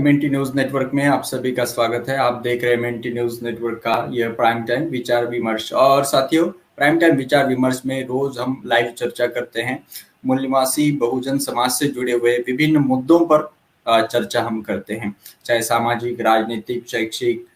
MNT news network में आप सभी का स्वागत है। आप देख रहे हैं एमएनटी न्यूज नेटवर्क का यह प्राइम टाइम विचार विमर्श। और साथियों, प्राइम टाइम विचार विमर्श में रोज हम लाइव चर्चा करते हैं। मूल्यवासी बहुजन समाज से जुड़े हुए विभिन्न मुद्दों पर चर्चा हम करते हैं, चाहे सामाजिक, राजनीतिक, शैक्षिक,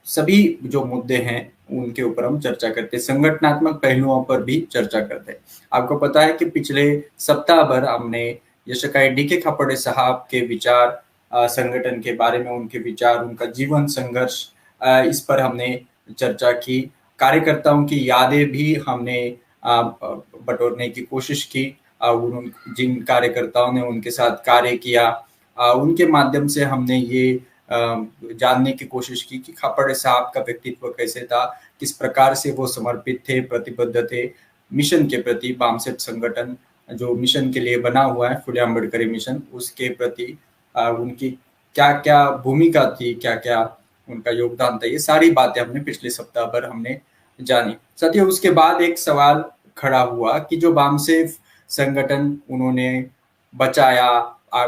सभी जो मुद्दे हैं उनके ऊपर हम चर्चा करते हैं। संगठनात्मक पहलुओं पर भी चर्चा करते हैं। आपको पता है कि पिछले सप्ताह भर हमने यशकाई डीके खापड़े साहब के विचार, संगठन के बारे में उनके विचार, उनका जीवन संघर्ष, इस पर हमने चर्चा की। कार्यकर्ताओं की यादें भी हमने बटोरने की कोशिश की। जिन कार्यकर्ताओं ने उनके साथ कार्य किया, उनके माध्यम से हमने ये जानने की कोशिश की कि खापड़े साहब का व्यक्तित्व कैसे था, किस प्रकार से वो समर्पित थे, प्रतिबद्ध थे मिशन के प्रति। बामसेफ संगठन जो मिशन के लिए बना हुआ है, फुले अम्बेडकरी मिशन, उसके प्रति उनकी क्या क्या भूमिका थी, क्या क्या उनका योगदान था, ये सारी बातें हमने पिछले सप्ताह भर हमने जानी। साथियों, उसके बाद एक सवाल खड़ा हुआ कि जो बामसेफ संगठन उन्होंने बचाया,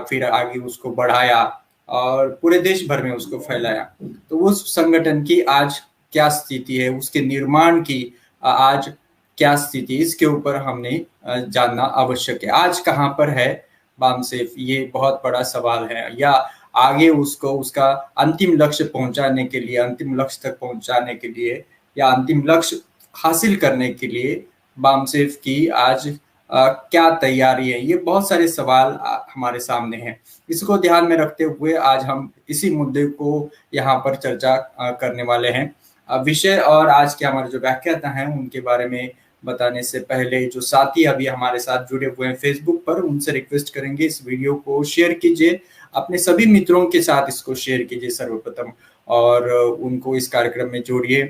फिर आगे उसको बढ़ाया और पूरे देश भर में उसको फैलाया, तो उस संगठन की आज क्या स्थिति है, उसके निर्माण की आज क्या स्थिति, इसके ऊपर हमने जानना आवश्यक है। आज कहाँ पर है बामसेफ, ये बहुत बड़ा सवाल है। या आगे उसको उसका अंतिम लक्ष्य पहुंचाने के लिए, अंतिम लक्ष्य तक पहुंचाने के लिए या अंतिम लक्ष्य हासिल करने के लिए बामसेफ की आज क्या तैयारी है, ये बहुत सारे सवाल हमारे सामने हैं। इसको ध्यान में रखते हुए आज हम इसी मुद्दे को यहाँ पर चर्चा करने वाले हैं। विषय और आज के हमारे जो व्याख्याता हैं उनके बारे में बताने से पहले, जो साथी अभी हमारे साथ जुड़े हुए हैं फेसबुक पर, उनसे रिक्वेस्ट करेंगे इस वीडियो को शेयर कीजिए, अपने सभी मित्रों के साथ इसको शेयर कीजिए सर्वप्रथम, और उनको इस कार्यक्रम में जोड़िए।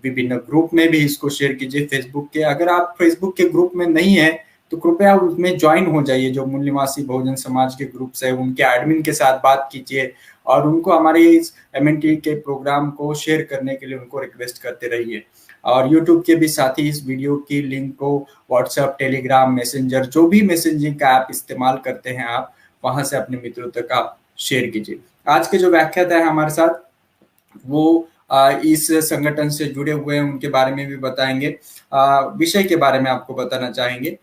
विभिन्न ग्रुप में भी इसको शेयर कीजिए फेसबुक के। अगर आप फेसबुक के ग्रुप में नहीं है तो कृपया उसमें ज्वाइन हो जाइए। जो मूल्यवासी बहुजन समाज के ग्रुप्स है उनके एडमिन के साथ बात कीजिए और उनको हमारे इस एमएनटी के प्रोग्राम को शेयर करने के लिए उनको रिक्वेस्ट करते रहिए। और यूट्यूब के भी साथ ही इस वीडियो की लिंक को व्हाट्सएप, टेलीग्राम, मैसेंजर, जो भी मैसेजिंग का ऐप इस्तेमाल करते हैं आप, वहां से अपने मित्रों तक आप शेयर कीजिए। आज के जो व्याख्याता है हमारे साथ, वो इस संगठन से जुड़े हुए हैं, उनके बारे में भी बताएंगे। विषय के बारे में आपको बताना चाहेंगे।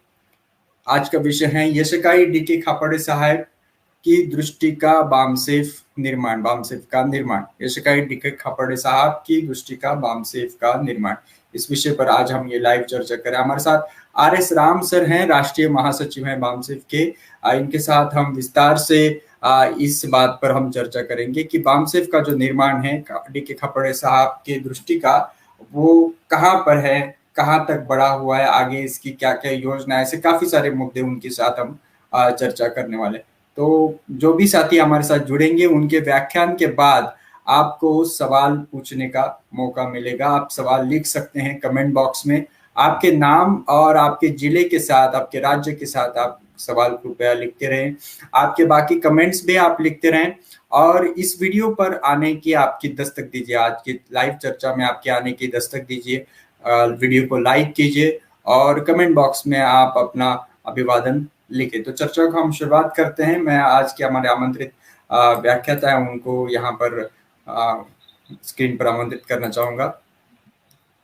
आज का विषय है यशकाई डीके खापड़े साहब की दृष्टि का बामसेफ निर्माण, बामसेफ का निर्माण। यशकाई डीके खापड़े साहब की दृष्टि का बामसेफ का निर्माण, इस विषय पर आज हम ये लाइव चर्चा करें। हमारे साथ आरएस राम सर हैं, राष्ट्रीय महासचिव हैं बामसेफ के। इनके साथ हम विस्तार से इस बात पर हम चर्चा करेंगे कि बामसेफ का जो निर्माण है डीके खापड़े साहब की दृष्टि का, वो कहाँ पर है, कहाँ तक बढ़ा हुआ है, आगे इसकी क्या क्या योजना है, ऐसे काफी सारे मुद्दे उनके साथ हम चर्चा करने वाले। तो जो भी साथी हमारे साथ जुड़ेंगे उनके व्याख्यान के बाद आपको सवाल पूछने का मौका मिलेगा। आप सवाल लिख सकते हैं कमेंट बॉक्स में, आपके नाम और आपके जिले के साथ, आपके राज्य के साथ आप सवाल कृपया लिखते रहें। आपके बाकी कमेंट्स भी आप लिखते रहें और इस वीडियो पर आने की आपकी दस्तक दीजिए। आज की लाइव चर्चा में आपके आने की दस्तक दीजिए। वीडियो को लाइक कीजिए और कमेंट बॉक्स में आप अपना अभिवादन लिखे। तो चर्चा को हम शुरुआत करते हैं। मैं आज के हमारे आमंत्रित व्याख्याता है उनको यहाँ पर स्क्रीन पर आमंत्रित करना चाहूंगा।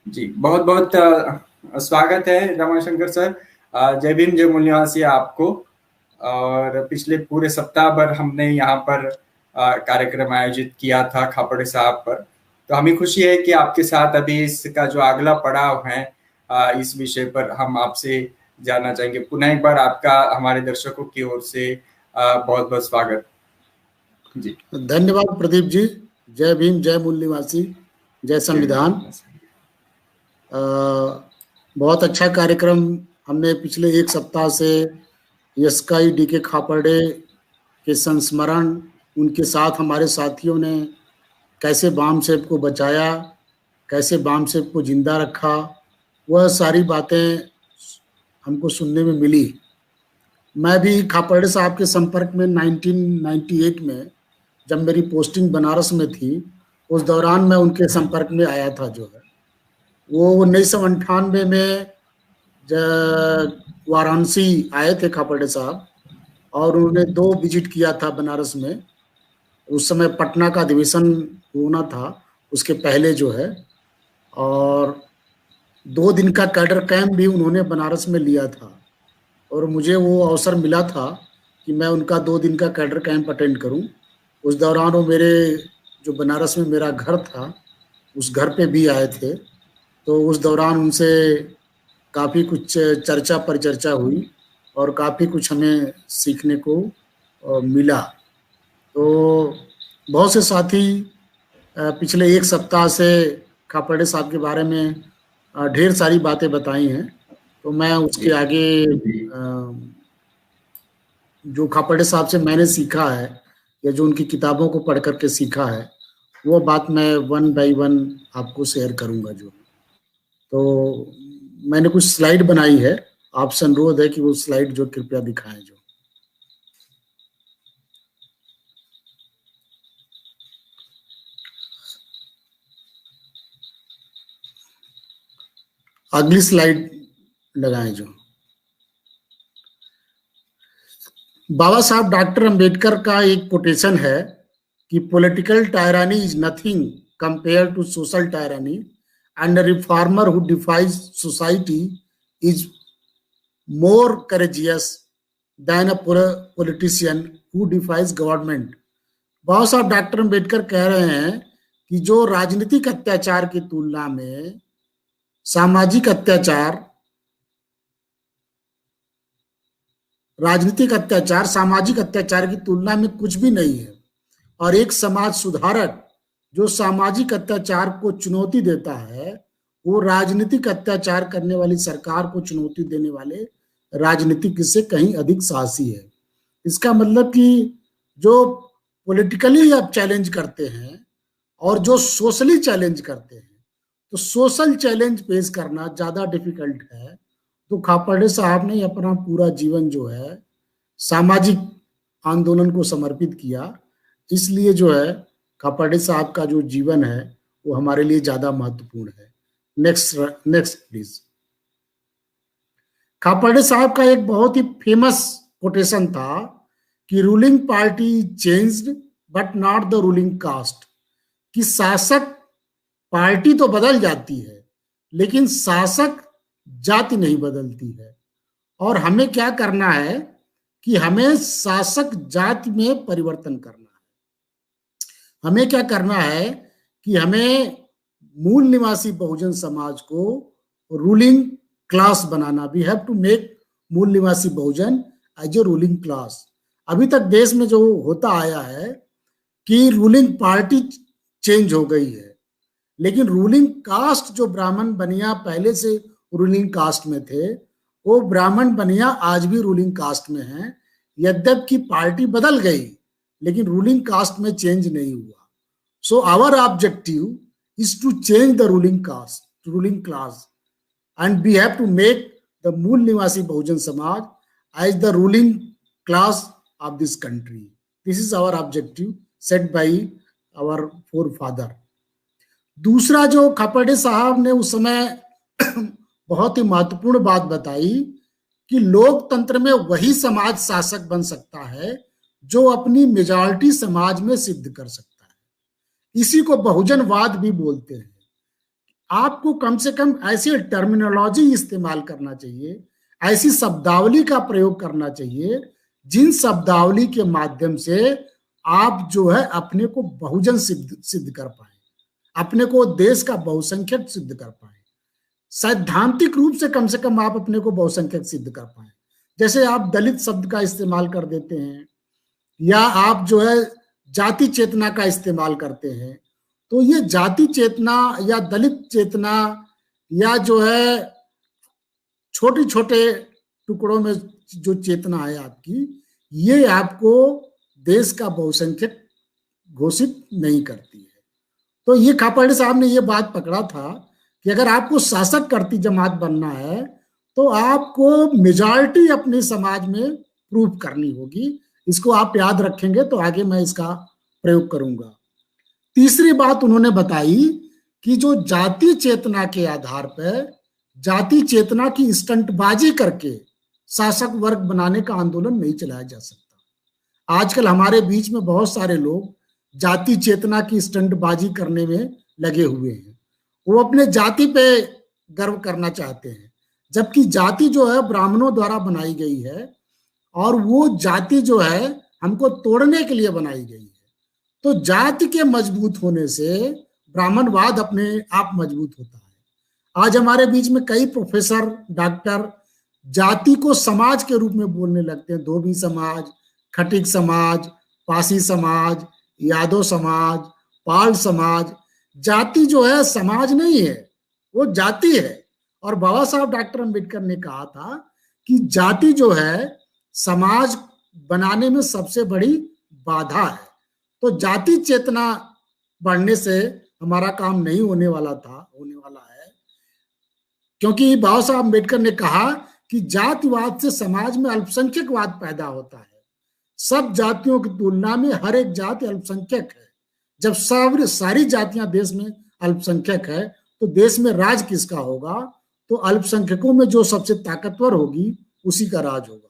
जी, बहुत बहुत स्वागत है रमाशंकर सर। जय भीम, जय मूल्यवासी आपको। और पिछले पूरे सप्ताह भर हमने यहाँ पर कार्यक्रम आयोजित किया था खापड़े साहब पर, तो हमें खुशी है कि आपके साथ अभी इसका जो अगला पड़ाव है इस विषय पर हम आपसे जानना चाहेंगे। पुनः एक बार आपका हमारे दर्शकों की ओर से बहुत बहुत स्वागत। जी, धन्यवाद प्रदीप जी। जय भीम, जय मूल्यवासी, जय संविधान। बहुत अच्छा कार्यक्रम हमने पिछले एक सप्ताह से यशकाई डीके खापड़े के संस्मरण, उनके साथ हमारे साथियों ने कैसे बामसेफ को बचाया, कैसे बामसेफ को जिंदा रखा, वह सारी बातें हमको सुनने में मिली। मैं भी खापड़े साहब के संपर्क में 1998 में जब मेरी पोस्टिंग बनारस में थी, उस दौरान मैं उनके संपर्क में आया था। जो है वो 1998 में वाराणसी आए थे खापड़े साहब और उन्होंने 2 विजिट किया था बनारस में। उस समय पटना का अधिवेशन होना था, उसके पहले जो है, और 2 दिन का कैडर कैंप भी उन्होंने बनारस में लिया था, और मुझे वो अवसर मिला था कि मैं उनका 2 दिन का कैडर कैंप अटेंड करूं। उस दौरान वो मेरे जो बनारस में मेरा घर था, उस घर पे भी आए थे, तो उस दौरान उनसे काफ़ी कुछ चर्चा परिचर्चा हुई और काफ़ी कुछ हमें सीखने को मिला। तो बहुत से साथी पिछले 1 सप्ताह से खापर्डे साहब के बारे में ढेर सारी बातें बताई हैं, तो मैं उसके आगे जो खापर्डे साहब से मैंने सीखा है या जो उनकी किताबों को पढ़ करके सीखा है, वो बात मैं 1 बाय 1 आपको शेयर करूंगा। जो तो मैंने कुछ स्लाइड बनाई है, आपसे अनुरोध है कि वो स्लाइड जो कृपया दिखाएं। जो अगली स्लाइड लगाएं। जो बाबा साहब डॉक्टर अंबेडकर का एक कोटेशन है कि political tyranny is nothing compare to social tyranny and a reformer who defies society is more courageous than a politician who defies government. Baba Saheb doctor Ambedkar कह रहे हैं कि जो राजनीतिक अत्याचार की तुलना में सामाजिक अत्याचार सामाजिक अत्याचार की तुलना में कुछ भी नहीं है, और एक समाज सुधारक जो सामाजिक अत्याचार को चुनौती देता है, वो राजनीतिक अत्याचार करने वाली सरकार को चुनौती देने वाले राजनीतिक से कहीं अधिक साहसी है। इसका मतलब कि जो पॉलिटिकली आप चैलेंज करते हैं और जो सोशली चैलेंज करते हैं, तो सोशल चैलेंज पेश करना ज्यादा डिफिकल्ट है। तो खापर्डे साहब ने अपना पूरा जीवन जो है सामाजिक आंदोलन को समर्पित किया, इसलिए जो है खापर्डे साहब का जो जीवन है वो हमारे लिए ज्यादा महत्वपूर्ण है। Next please. खापर्डे साहब का एक बहुत ही फेमस कोटेशन था कि ruling party changed but not the ruling caste, कि शासक पार्टी तो बदल जाती है लेकिन शासक जाति नहीं बदलती है। और हमें क्या करना है कि हमें शासक जाति में परिवर्तन करना है। हमें क्या करना है कि हमें मूल निवासी बहुजन समाज को रूलिंग क्लास बनाना। वी हैव टू मेक मूल निवासी Bahujan as a ruling class. अभी तक देश में जो होता आया है कि रूलिंग पार्टी चेंज हो गई है, लेकिन रूलिंग कास्ट जो ब्राह्मण बनिया पहले से रूलिंग कास्ट में थे, वो ब्राह्मण बनिया आज भी रूलिंग कास्ट में हैं। यद्यपि पार्टी बदल गई लेकिन रूलिंग कास्ट में चेंज नहीं हुआ। So our objective is to change the ruling caste, ruling class, and we have to make the Mool निवासी बहुजन Samaj as the ruling class of this country. This is our objective set by our forefather. दूसरा जो खापर्डे साहब ने उस समय बहुत ही महत्वपूर्ण बात बताई कि लोकतंत्र में वही समाज शासक बन सकता है जो अपनी मेजॉरिटी समाज में सिद्ध कर सकता है। इसी को बहुजनवाद भी बोलते हैं। आपको कम से कम ऐसी टर्मिनोलॉजी इस्तेमाल करना चाहिए, ऐसी शब्दावली का प्रयोग करना चाहिए जिन शब्दावली के माध्यम से आप जो है अपने को बहुजन सिद्ध कर पाए, अपने को देश का बहुसंख्यक सिद्ध कर पाए। सैद्धांतिक रूप से कम आप अपने को बहुसंख्यक सिद्ध कर पाए। जैसे आप दलित शब्द का इस्तेमाल कर देते हैं या आप जो है जाति चेतना का इस्तेमाल करते हैं, तो ये जाति चेतना या दलित चेतना या जो है छोटे छोटे टुकड़ों में जो चेतना है आपकी, ये आपको देश का बहुसंख्यक घोषित नहीं करती है। तो ये खापर्डे साहब ने ये बात पकड़ा था कि अगर आपको शासक करती जमात बनना है तो आपको मेजॉरिटी अपने समाज में प्रूव करनी होगी। इसको आप याद रखेंगे तो आगे मैं इसका प्रयोग करूंगा। तीसरी बात उन्होंने बताई कि जो जाति चेतना के आधार पर जाति चेतना की स्टंटबाजी करके शासक वर्ग बनाने का आंदोलन नहीं चलाया जा सकता। आजकल हमारे बीच में बहुत सारे लोग जाति चेतना की स्टंटबाजी करने में लगे हुए हैं। वो अपने जाति पे गर्व करना चाहते हैं, जबकि जाति जो है ब्राह्मणों द्वारा बनाई गई है और वो जाति जो है हमको तोड़ने के लिए बनाई गई है। तो जाति के मजबूत होने से ब्राह्मणवाद अपने आप मजबूत होता है। आज हमारे बीच में कई प्रोफेसर, डॉक्टर जाति को समाज के रूप में बोलने लगते हैं। धोबी समाज, खटिक समाज, पासी समाज, यादव समाज, पाल समाज। जाति जो है समाज नहीं है, वो जाति है। और बाबा साहब डॉक्टर अम्बेडकर ने कहा था कि जाति जो है समाज बनाने में सबसे बड़ी बाधा है। तो जाति चेतना बढ़ने से हमारा काम नहीं होने वाला है, क्योंकि बाबा साहब अम्बेडकर ने कहा कि जातिवाद से समाज में अल्पसंख्यकवाद पैदा होता है। सब जातियों की तुलना में हर एक जाति अल्पसंख्यक है। जब सारी जातियां देश में अल्पसंख्यक है तो देश में राज किसका होगा? तो अल्पसंख्यकों में जो सबसे ताकतवर होगी उसी का राज होगा।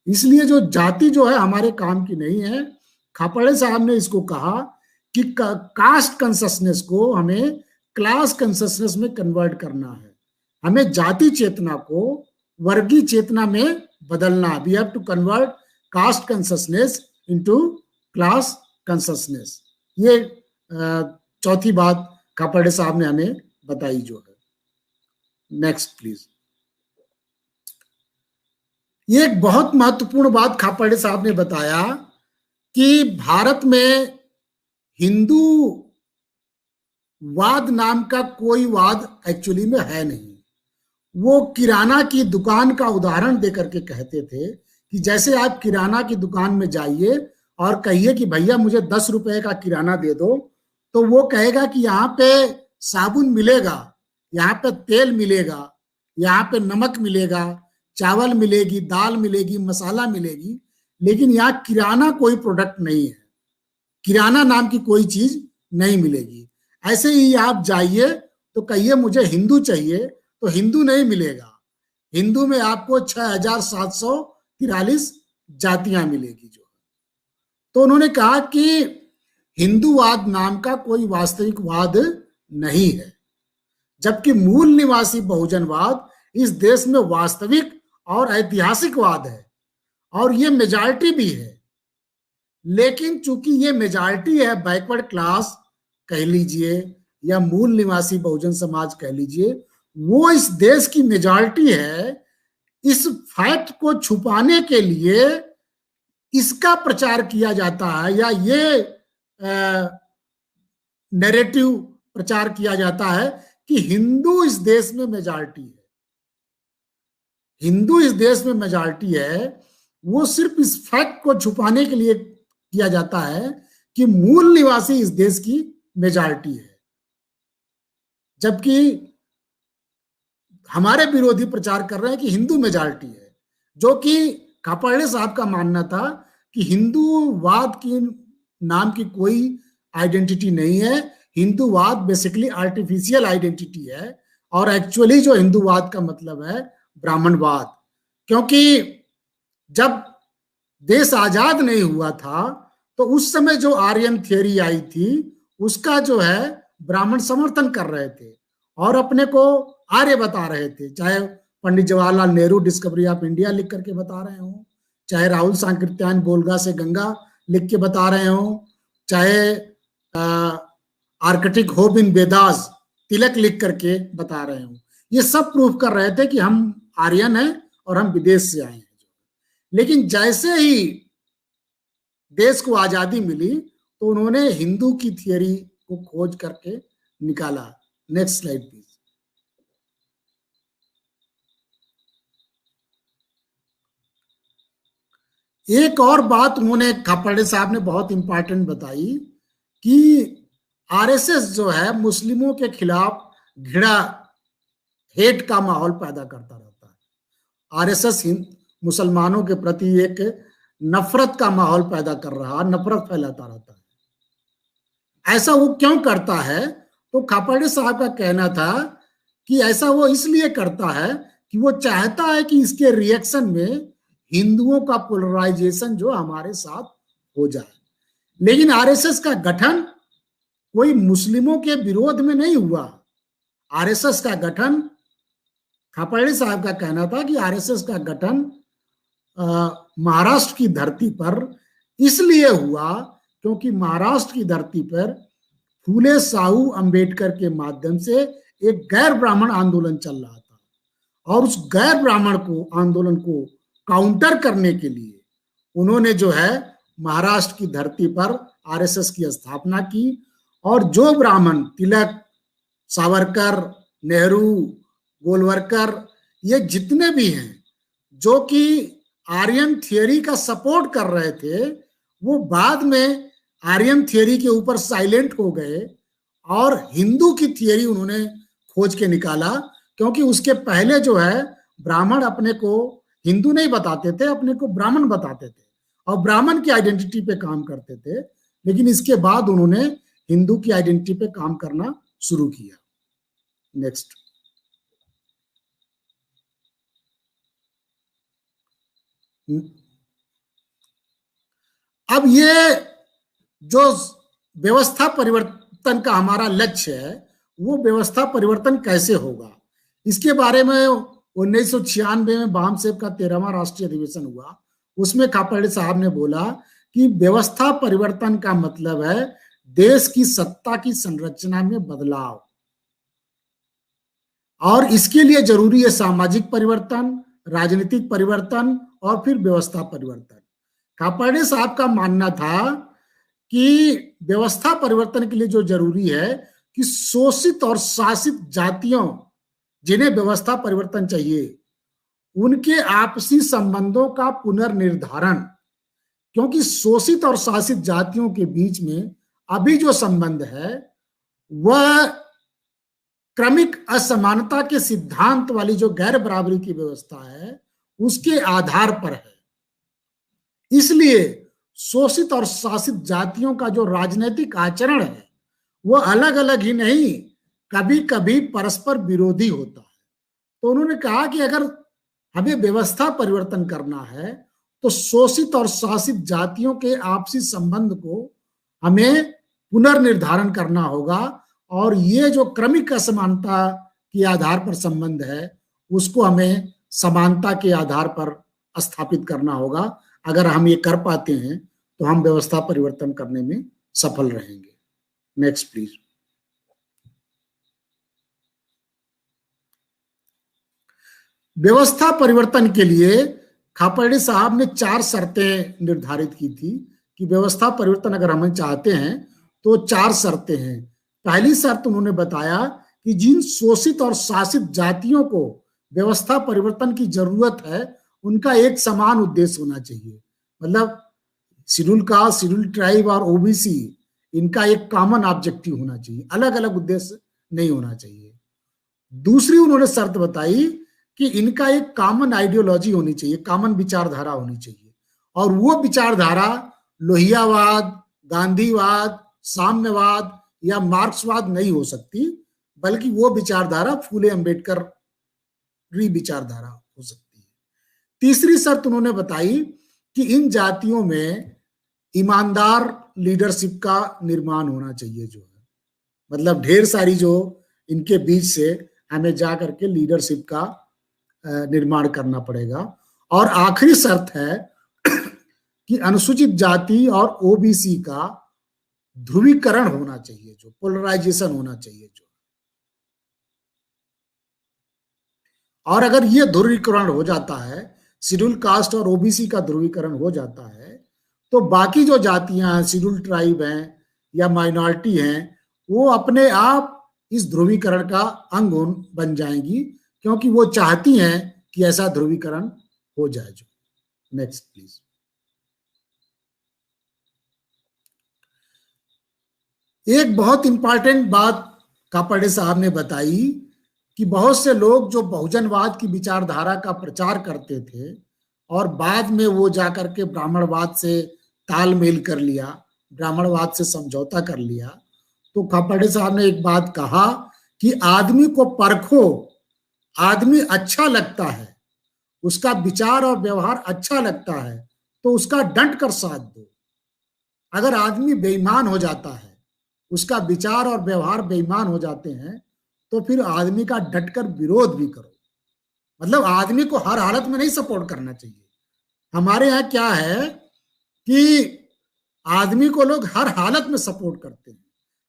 इसलिए जो जाति जो है हमारे काम की नहीं है। खापर्डे साहब ने इसको कहा कि कास्ट कंससनेस को हमें क्लास कंससनेस में कन्वर्ट करना है। हमें जाति चेतना को वर्गीय चेतना में बदलना। We have to convert caste consciousness into class consciousness. ये चौथी बात खापर्डे साहब ने हमें बताई जो है। Next please. ये एक बहुत महत्वपूर्ण बात खापर्डे साहब ने बताया कि भारत में हिंदू वाद नाम का कोई वाद एक्चुअली में है नहीं। वो किराना की दुकान का उदाहरण देकर के कहते थे कि जैसे आप किराना की दुकान में जाइए और कहिए कि भैया मुझे 10 रुपए का किराना दे दो, तो वो कहेगा कि यहाँ पे साबुन मिलेगा, यहाँ पे तेल मिलेगा, यहाँ पे नमक मिलेगा, चावल मिलेगी, दाल मिलेगी, मसाला मिलेगी, लेकिन यहाँ किराना कोई प्रोडक्ट नहीं है, किराना नाम की कोई चीज नहीं मिलेगी। ऐसे ही आप जाइए तो कहिए मुझे हिंदू चाहिए, तो हिंदू नहीं मिलेगा। हिंदू में आपको 6743 जातियां मिलेगी जो। तो उन्होंने कहा कि हिंदूवाद नाम का कोई वास्तविकवाद नहीं है, जबकि मूल निवासी बहुजनवाद इस देश में वास्तविक और ऐतिहासिकवाद है और ये मेजॉरिटी भी है। लेकिन चूंकि ये मेजॉरिटी है, बैकवर्ड क्लास कह लीजिए या मूल निवासी बहुजन समाज कह लीजिए, वो इस देश की मेजॉरिटी है। इस फैक्ट को छुपाने के लिए इसका प्रचार किया जाता है या ये नैरेटिव प्रचार किया जाता है कि हिंदू इस देश में मेजॉरिटी है। हिंदू इस देश में मेजॉरिटी है, वो सिर्फ इस फैक्ट को छुपाने के लिए किया जाता है कि मूल निवासी इस देश की मेजॉरिटी है। जबकि हमारे विरोधी प्रचार कर रहे हैं कि हिंदू मेजॉरिटी है, जो कि खापर्डे साहब का मानना था कि हिंदूवाद की नाम की कोई आइडेंटिटी नहीं है। हिंदूवाद बेसिकली आर्टिफिशियल आइडेंटिटी है और एक्चुअली जो हिंदूवाद का मतलब है ब्राह्मणवाद। क्योंकि जब देश आजाद नहीं हुआ था तो उस समय जो आर्यन थियरी आई थी उसका जो है ब्राह्मण समर्थन कर रहे थे और अपने को आर्य बता रहे थे। चाहे Pandit Jawaharlal Nehru discovery of India लिख करके बता रहे हो, चाहे राहुल सांकृत्यायन बोलगा से गंगा लिख के बता रहे हो, चाहे आर्कटिक होप इन वेदास तिलक लिख करके बता रहे हो, ये सब प्रूफ कर रहे थे कि हम आर्यन हैं और हम विदेश से आए हैं। लेकिन जैसे ही देश को आजादी मिली तो उन्होंने हिंदू की थियरी को खोज करके निकाला। Next slide please. एक और बात उन्होंने खापर्डे साहब ने बहुत इंपॉर्टेंट बताई कि आरएसएस जो है मुस्लिमों के खिलाफ घृणा, हेट का माहौल पैदा करता रहता है। आरएसएस मुसलमानों के प्रति एक नफरत का माहौल पैदा कर रहा, नफरत फैलाता रहता है। ऐसा वो क्यों करता है? तो खापर्डे साहब का कहना था कि ऐसा वो इसलिए करता है कि वो चाहता है कि इसके रिएक्शन में हिंदुओं का पोलराइजेशन जो हमारे साथ हो जाए। लेकिन आरएसएस का गठन कोई मुस्लिमों के विरोध में नहीं हुआ। आरएसएस का गठन, खापर्डे साहब का कहना था कि आरएसएस का गठन महाराष्ट्र की धरती पर इसलिए हुआ क्योंकि महाराष्ट्र की धरती पर फूले साहू अंबेडकर के माध्यम से एक गैर ब्राह्मण आंदोलन चल रहा था, और उस गैर ब्राह्मण को आंदोलन को काउंटर करने के लिए उन्होंने जो है महाराष्ट्र की धरती पर आरएसएस की स्थापना की। और जो ब्राह्मण, तिलक, सावरकर, नेहरू, गोलवरकर, ये जितने भी हैं जो कि आर्यन थियरी का सपोर्ट कर रहे थे, वो बाद में आर्यन थियरी के ऊपर साइलेंट हो गए और हिंदू की थियरी उन्होंने खोज के निकाला। क्योंकि उसके पहले जो है ब्राह्मण अपने को हिंदू नहीं बताते थे, अपने को ब्राह्मण बताते थे और ब्राह्मण की आइडेंटिटी पे काम करते थे। लेकिन इसके बाद उन्होंने हिंदू की आइडेंटिटी पे काम करना शुरू किया। नेक्स्ट। अब ये जो व्यवस्था परिवर्तन का हमारा लक्ष्य है, वो व्यवस्था परिवर्तन कैसे होगा, इसके बारे में 1996 में बामसेब का 13वां राष्ट्रीय अधिवेशन हुआ। उसमें खापर्डे साहब ने बोला कि व्यवस्था परिवर्तन का मतलब है देश की सत्ता की संरचना में बदलाव, और इसके लिए जरूरी है सामाजिक परिवर्तन, राजनीतिक परिवर्तन और फिर व्यवस्था परिवर्तन। खापर्डे साहब का मानना था कि व्यवस्था परिवर्तन के लिए जो जरूरी है कि शोषित और शासित जातियों जिन्हें व्यवस्था परिवर्तन चाहिए, उनके आपसी संबंधों का पुनर्निर्धारण, क्योंकि शोषित और शासित जातियों के बीच में अभी जो संबंध है वह क्रमिक असमानता के सिद्धांत वाली जो गैर बराबरी की व्यवस्था है उसके आधार पर है। इसलिए शोषित और शासित जातियों का जो राजनीतिक आचरण है वो अलग अलग ही नहीं, कभी कभी परस्पर विरोधी होता है। तो उन्होंने कहा कि अगर हमें व्यवस्था परिवर्तन करना है तो शोषित और शासित जातियों के आपसी संबंध को हमें पुनर्निर्धारण करना होगा, और ये जो क्रमिक असमानता के आधार पर संबंध है उसको हमें समानता के आधार पर स्थापित करना होगा। अगर हम ये कर पाते हैं तो हम व्यवस्था परिवर्तन करने में सफल रहेंगे। Next please. व्यवस्था परिवर्तन के लिए खापर्डे साहब ने 4 शर्तें निर्धारित की थी कि व्यवस्था परिवर्तन अगर हम चाहते हैं तो 4 शर्तें हैं। पहली शर्त उन्होंने बताया कि जिन शोषित और शासित जातियों को व्यवस्था परिवर्तन की जरूरत है उनका एक समान उद्देश्य होना चाहिए। मतलब शेड्यूल कास्ट, शेड्यूल ट्राइब और ओबीसी, इनका एक कॉमन ऑब्जेक्टिव होना चाहिए, अलग अलग उद्देश्य नहीं होना चाहिए। दूसरी उन्होंने शर्त बताई कि इनका एक कॉमन आइडियोलॉजी होनी चाहिए, कॉमन विचारधारा होनी चाहिए, और वो विचारधारा लोहियावाद, गांधीवाद, साम्यवाद या मार्क्सवाद नहीं हो सकती, बल्कि वो विचारधारा फूले अंबेडकर विचारधारा हो सकती है। तीसरी शर्त उन्होंने बताई कि इन जातियों में ईमानदार लीडरशिप का निर्माण होना चाहिए, जो है मतलब ढेर सारी जो इनके बीच से हमें जा करके लीडरशिप का निर्माण करना पड़ेगा। और आखिरी शर्त है कि अनुसूचित जाति और ओबीसी का ध्रुवीकरण होना चाहिए, जो पोलराइजेशन होना चाहिए जो। और अगर ये ध्रुवीकरण हो जाता है, शेड्यूल कास्ट और ओबीसी का ध्रुवीकरण हो जाता है, तो बाकी जो जातियां हैं, शेड्यूल ट्राइब हैं या माइनॉरिटी हैं, वो अपने आप इस ध्रुवीकरण का अंग बन जाएंगी, क्योंकि वो चाहती हैं कि ऐसा ध्रुवीकरण हो जाए जो। Next please. एक बहुत इंपॉर्टेंट बात खापर्डे साहब ने बताई कि बहुत से लोग जो बहुजनवाद की विचारधारा का प्रचार करते थे और बाद में वो जाकर के ब्राह्मणवाद से तालमेल कर लिया, ब्राह्मणवाद से समझौता कर लिया, तो खापर्डे साहब ने एक बात कहा कि आदमी को परखो, आदमी अच्छा लगता है, उसका विचार और व्यवहार अच्छा लगता है तो उसका डंट कर साथ दो। अगर आदमी बेईमान हो जाता है, उसका विचार और व्यवहार बेईमान हो जाते हैं, तो फिर आदमी का डटकर विरोध भी करो। मतलब आदमी को हर हालत में नहीं सपोर्ट करना चाहिए। हमारे यहाँ क्या है कि आदमी को लोग हर हालत में सपोर्ट करते हैं।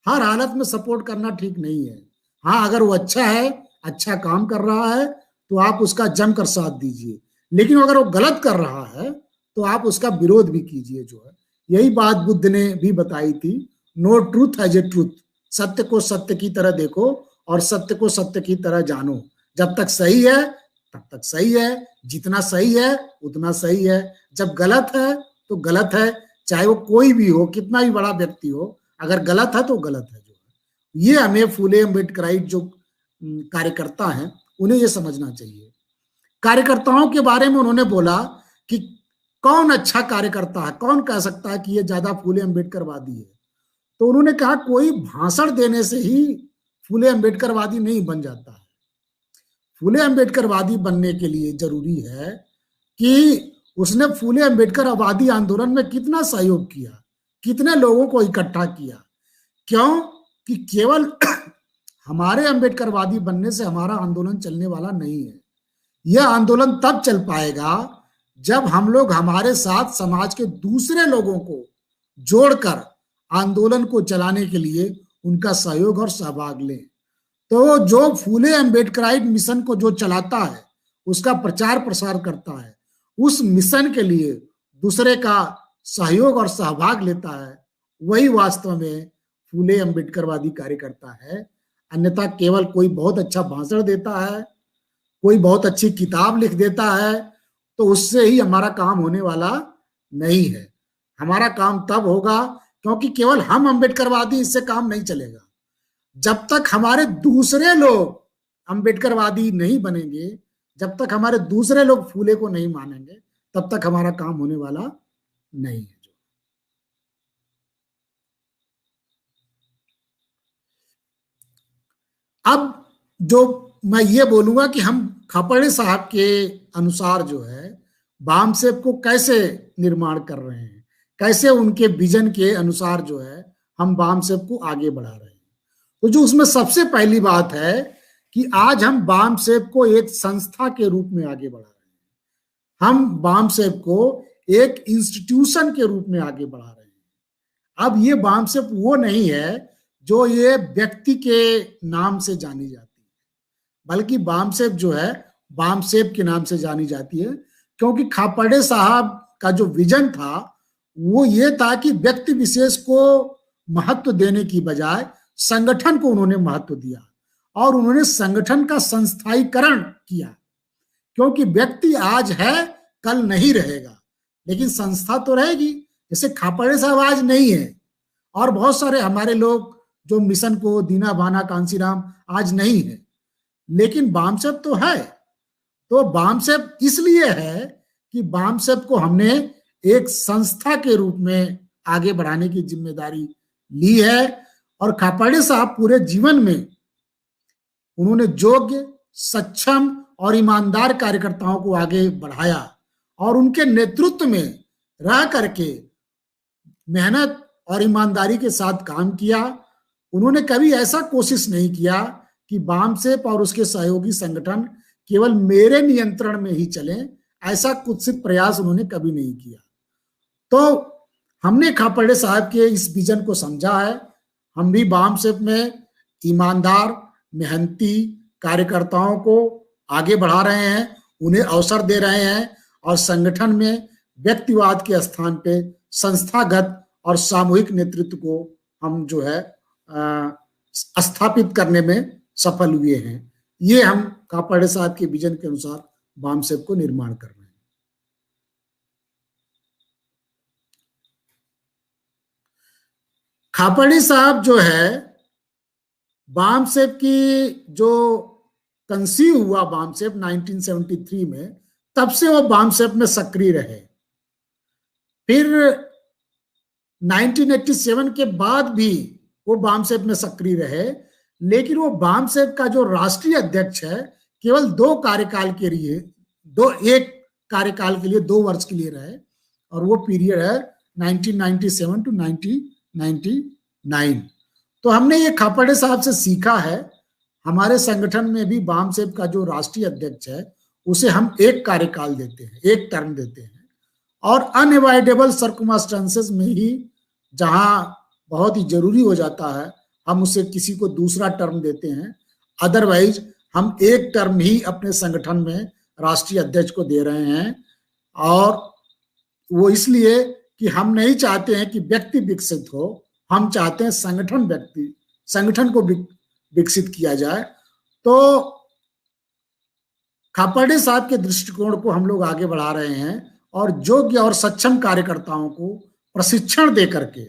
हर हालत में सपोर्ट करना ठीक नहीं है। हाँ, अगर वो अच्छा है, अच्छा काम कर रहा है, तो आप उसका जमकर साथ दीजिए, लेकिन अगर वो गलत कर रहा है तो आप उसका विरोध भी कीजिए। जो है, यही बात बुद्ध ने भी बताई थी, no truth as a truth, सत्य को सत्य की तरह देखो और सत्य को सत्य की तरह जानो। जब तक सही है तब तक सही है, जितना सही है उतना सही है। जब गलत है तो गलत है, चाहे वो कोई भी हो, कितना भी बड़ा व्यक्ति हो, अगर गलत है तो गलत है। जो है, ये हमें फूले अम्बेडकराइट जो कार्यकर्ता हैं उन्हें ये समझना चाहिए। कार्यकर्ताओं के बारे में उन्होंने बोला कि कौन अच्छा कार्यकर्ता है, कौन कह सकता है कि ये ज्यादा फूले अम्बेडकरवादी है। तो उन्होंने कहा कोई भाषण देने से ही फूले अम्बेडकरवादी नहीं बन जाता है। फूले अम्बेडकरवादी बनने के लिए जरूरी है कि उसने फूले अम्बेडकरवादी आंदोलन में कितना सहयोग किया, कितने लोगों को इकट्ठा किया। क्यों कि केवल हमारे अम्बेडकरवादी बनने से हमारा आंदोलन चलने वाला नहीं है। यह आंदोलन तब चल पाएगा जब हम लोग हमारे साथ समाज के दूसरे लोगों को जोड़कर आंदोलन को चलाने के लिए उनका सहयोग और सहभाग लें। तो जो फूले अम्बेडकराइट मिशन को जो चलाता है, उसका प्रचार प्रसार करता है, उस मिशन के लिए दूसरे का सहयोग और सहभाग लेता है, वही वास्तव में फूले अम्बेडकरवादी कार्यकर्ता है। अन्यथा केवल कोई बहुत अच्छा भाषण देता है, कोई बहुत अच्छी किताब लिख देता है, तो उससे ही हमारा काम होने वाला नहीं है। हमारा काम तब होगा, क्योंकि केवल हम अम्बेडकरवादी, इससे काम नहीं चलेगा। जब तक हमारे दूसरे लोग अम्बेडकरवादी नहीं बनेंगे, जब तक हमारे दूसरे लोग फूले को नहीं मानेंगे, तब तक हमारा काम होने वाला नहीं है। अब जो मैं ये बोलूंगा कि हम खापर्डे साहब के अनुसार जो है बामसेब को कैसे निर्माण कर रहे हैं, कैसे उनके विजन के अनुसार जो है हम बामसेब को आगे बढ़ा रहे हैं। तो जो उसमें सबसे पहली बात है कि आज हम बामसेब को एक संस्था के रूप में आगे बढ़ा रहे हैं। हम बामसेब को एक इंस्टीट्यूशन के रूप में आगे बढ़ा रहे हैं। अब ये बामसेब वो नहीं है जो ये व्यक्ति के नाम से जानी जाती है, बल्कि बामसेब जो है बामसेब के नाम से जानी जाती है, क्योंकि खापर्डे साहब का जो विजन था वो ये था कि व्यक्ति विशेष को महत्व देने की बजाय संगठन को उन्होंने महत्व दिया और उन्होंने संगठन का संस्थाईकरण किया। क्योंकि व्यक्ति आज है, कल नहीं रहेगा, लेकिन संस्था तो रहेगी। जैसे खापर्डे साहब आज नहीं है और बहुत सारे हमारे लोग जो मिशन को, दीना भाना कांसीराम आज नहीं है, लेकिन बामसेब तो है। तो बामसेब इसलिए है कि बामसेब को हमने एक संस्था के रूप में आगे बढ़ाने की जिम्मेदारी ली है। और खापर्डे साहब पूरे जीवन में उन्होंने योग्य, सक्षम और ईमानदार कार्यकर्ताओं को आगे बढ़ाया और उनके नेतृत्व में रह करके मेहनत और ईमानदारी के साथ काम किया। उन्होंने कभी ऐसा कोशिश नहीं किया कि बामसेब और उसके सहयोगी संगठन केवल मेरे नियंत्रण में ही चले, ऐसा कुत्सित प्रयास उन्होंने कभी नहीं किया। तो हमने खापर्डे साहब के इस विजन को समझा है। हम भी बामसेब में ईमानदार, मेहनती कार्यकर्ताओं को आगे बढ़ा रहे हैं, उन्हें अवसर दे रहे हैं और संगठन में व्यक्तिवाद के स्थान पे संस्थागत और सामूहिक नेतृत्व को हम जो है स्थापित करने में सफल हुए हैं। ये हम खापर्डे साहब के विजन के अनुसार बामसेब को निर्माण कर रहे हैं। खापर्डे साहब जो है बामसेब की जो कंसीव हुआ बामसेब 1973 में, तब से वो बामसेब में सक्रिय रहे। फिर 1987 के बाद भी वो बामसेब में सक्रिय रहे, लेकिन वो बामसेब का जो राष्ट्रीय अध्यक्ष है केवल 2 कार्यकाल के लिए, एक कार्यकाल के लिए 2 वर्ष के लिए रहे, और वो पीरियड है 1997 to 1999। तो हमने ये खापर्डे साहब से सीखा है। हमारे संगठन में भी बामसेब का जो राष्ट्रीय अध्यक्ष है उसे हम एक कार्यकाल देते हैं, एक टर्म देते हैं, और अनएवॉइडेबल सर्कमस्टेंसेस में ही जहां बहुत ही जरूरी हो जाता है हम उसे किसी को दूसरा टर्म देते हैं। अदरवाइज हम एक टर्म ही अपने संगठन में राष्ट्रीय अध्यक्ष को दे रहे हैं, और वो इसलिए कि हम नहीं चाहते हैं कि व्यक्ति विकसित हो, हम चाहते हैं संगठन को विकसित किया जाए। तो खापर्डे साहब के दृष्टिकोण को हम लोग आगे बढ़ा रहे हैं और योग्य और सक्षम कार्यकर्ताओं को प्रशिक्षण दे करके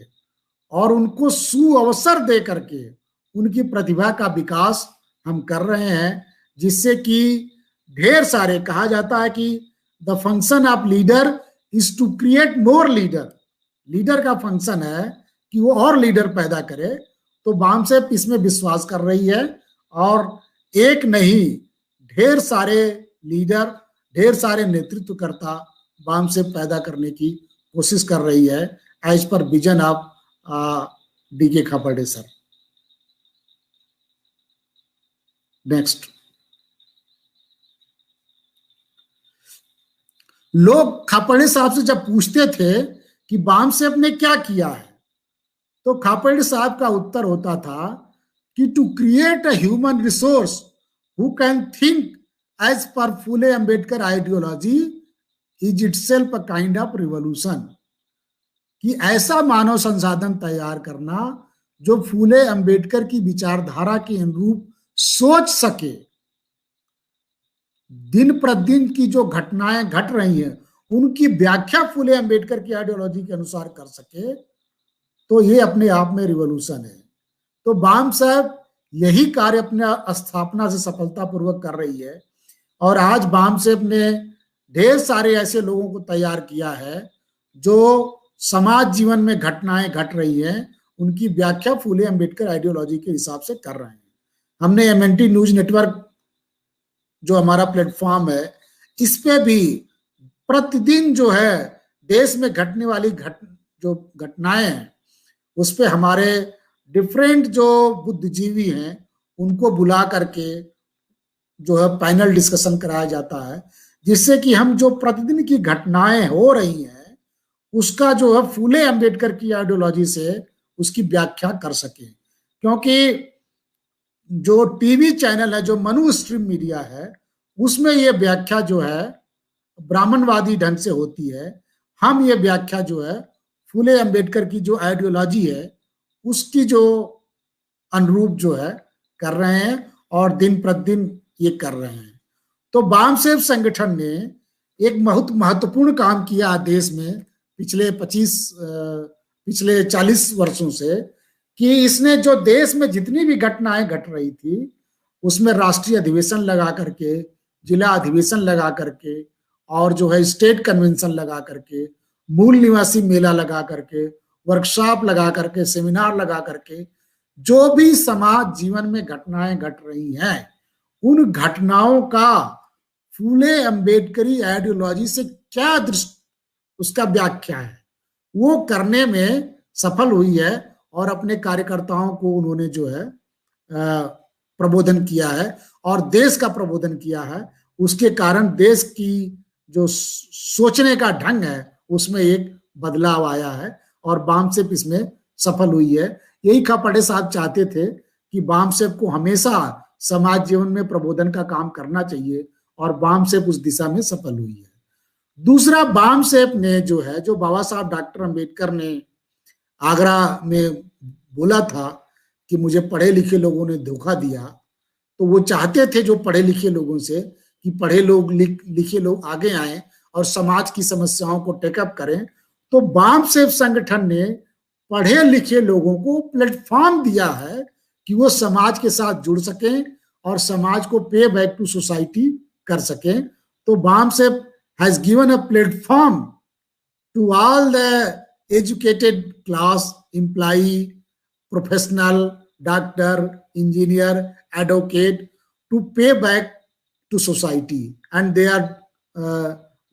और उनको सुअवसर दे करके उनकी प्रतिभा का विकास हम कर रहे हैं, जिससे कि ढेर सारे, कहा जाता है कि the function of leader is to create more leader. Leader का फंक्शन है कि वो और लीडर पैदा करे। तो बामसेब इसमें विश्वास कर रही है और एक नहीं ढेर सारे लीडर, ढेर सारे नेतृत्वकर्ता बामसेब पैदा करने की कोशिश कर रही है as per vision of DK. Khaparde sir. Next, लोग खापर्डे साहब से जब पूछते थे कि बामसेब ने क्या किया है, तो खापर्डे साहब का उत्तर होता था कि to create a human resource who can think as per Phule Ambedkar ideology is itself a kind of revolution. कि ऐसा मानव संसाधन तैयार करना जो फुले अंबेडकर की विचारधारा के अनुरूप सोच सके। दिन प्रतिदिन की जो घटनाएं घट रही हैं उनकी व्याख्या फुले अंबेडकर की आइडियोलॉजी के अनुसार कर सके, तो ये अपने आप में रिवॉल्यूशन है। तो बामसेब यही कार्य अपने स्थापना से सफलतापूर्वक कर रही है, और आज बामसेब ने ढेर सारे ऐसे लोगों को तैयार किया है जो समाज जीवन में घटनाएं घट रही हैं उनकी व्याख्या फुले अंबेडकर आइडियोलॉजी के हिसाब से कर रहे हैं। हमने एमएनटी न्यूज नेटवर्क जो हमारा प्लेटफॉर्म है, इस पे भी प्रतिदिन जो है देश में घटने वाली जो घटनाएं हैं उस पे हमारे डिफरेंट जो बुद्धिजीवी हैं उनको बुला करके जो है पैनल डिस्कशन कराया जाता है, जिससे कि हम जो प्रतिदिन की घटनाएं हो रही हैं उसका जो है फुले अंबेडकर की आइडियोलॉजी से उसकी व्याख्या कर सके। क्योंकि जो टीवी चैनल है, जो मनु स्ट्रीम मीडिया है, उसमें ये व्याख्या जो है ब्राह्मणवादी ढंग से होती है। हम ये व्याख्या जो है फुले अंबेडकर की जो आइडियोलॉजी है उसकी जो अनुरूप जो है कर रहे हैं और दिन प्रतिदिन ये कर रहे हैं। तो बामसेब संगठन ने एक बहुत महत्वपूर्ण काम किया देश में पिछले 40 वर्षों से, कि इसने जो देश में जितनी भी घटनाएं घट रही थी उसमें राष्ट्रीय अधिवेशन लगा करके, जिला अधिवेशन लगा करके, और जो है स्टेट कन्वेंशन लगा करके, मूल निवासी मेला लगा करके, वर्कशॉप लगा करके, सेमिनार लगा करके, जो भी समाज जीवन में घटनाएं घट रही हैं उन घटनाओं का फुले अंबेडकरी आइडियोलॉजी से क्या उसका व्याख्या है वो करने में सफल हुई है, और अपने कार्यकर्ताओं को उन्होंने जो है प्रबोधन किया है और देश का प्रबोधन किया है। उसके कारण देश की जो सोचने का ढंग है उसमें एक बदलाव आया है और बामसेब इसमें सफल हुई है। यही खापर्डे साहब चाहते थे कि बामसेब को हमेशा समाज जीवन में प्रबोधन का काम करना चाहिए, और बामसेब उस दिशा में सफल हुई है। दूसरा, बामसेब ने जो है, जो बाबा साहब डॉक्टर अंबेडकर ने आगरा में बोला था कि मुझे पढ़े लिखे लोगों ने धोखा दिया, तो वो चाहते थे जो पढ़े लिखे लोगों से कि पढ़े लोग लिखे लोग आगे आए और समाज की समस्याओं को टेकअप करें। तो बामसेब संगठन ने पढ़े लिखे लोगों को प्लेटफॉर्म दिया है कि वो समाज के साथ जुड़ सकें और समाज को पे बैक टू सोसाइटी कर सकें। तो BAMCEF has given a platform to all the educated class, employee, professional, doctor, engineer, advocate, to pay back to society, and they are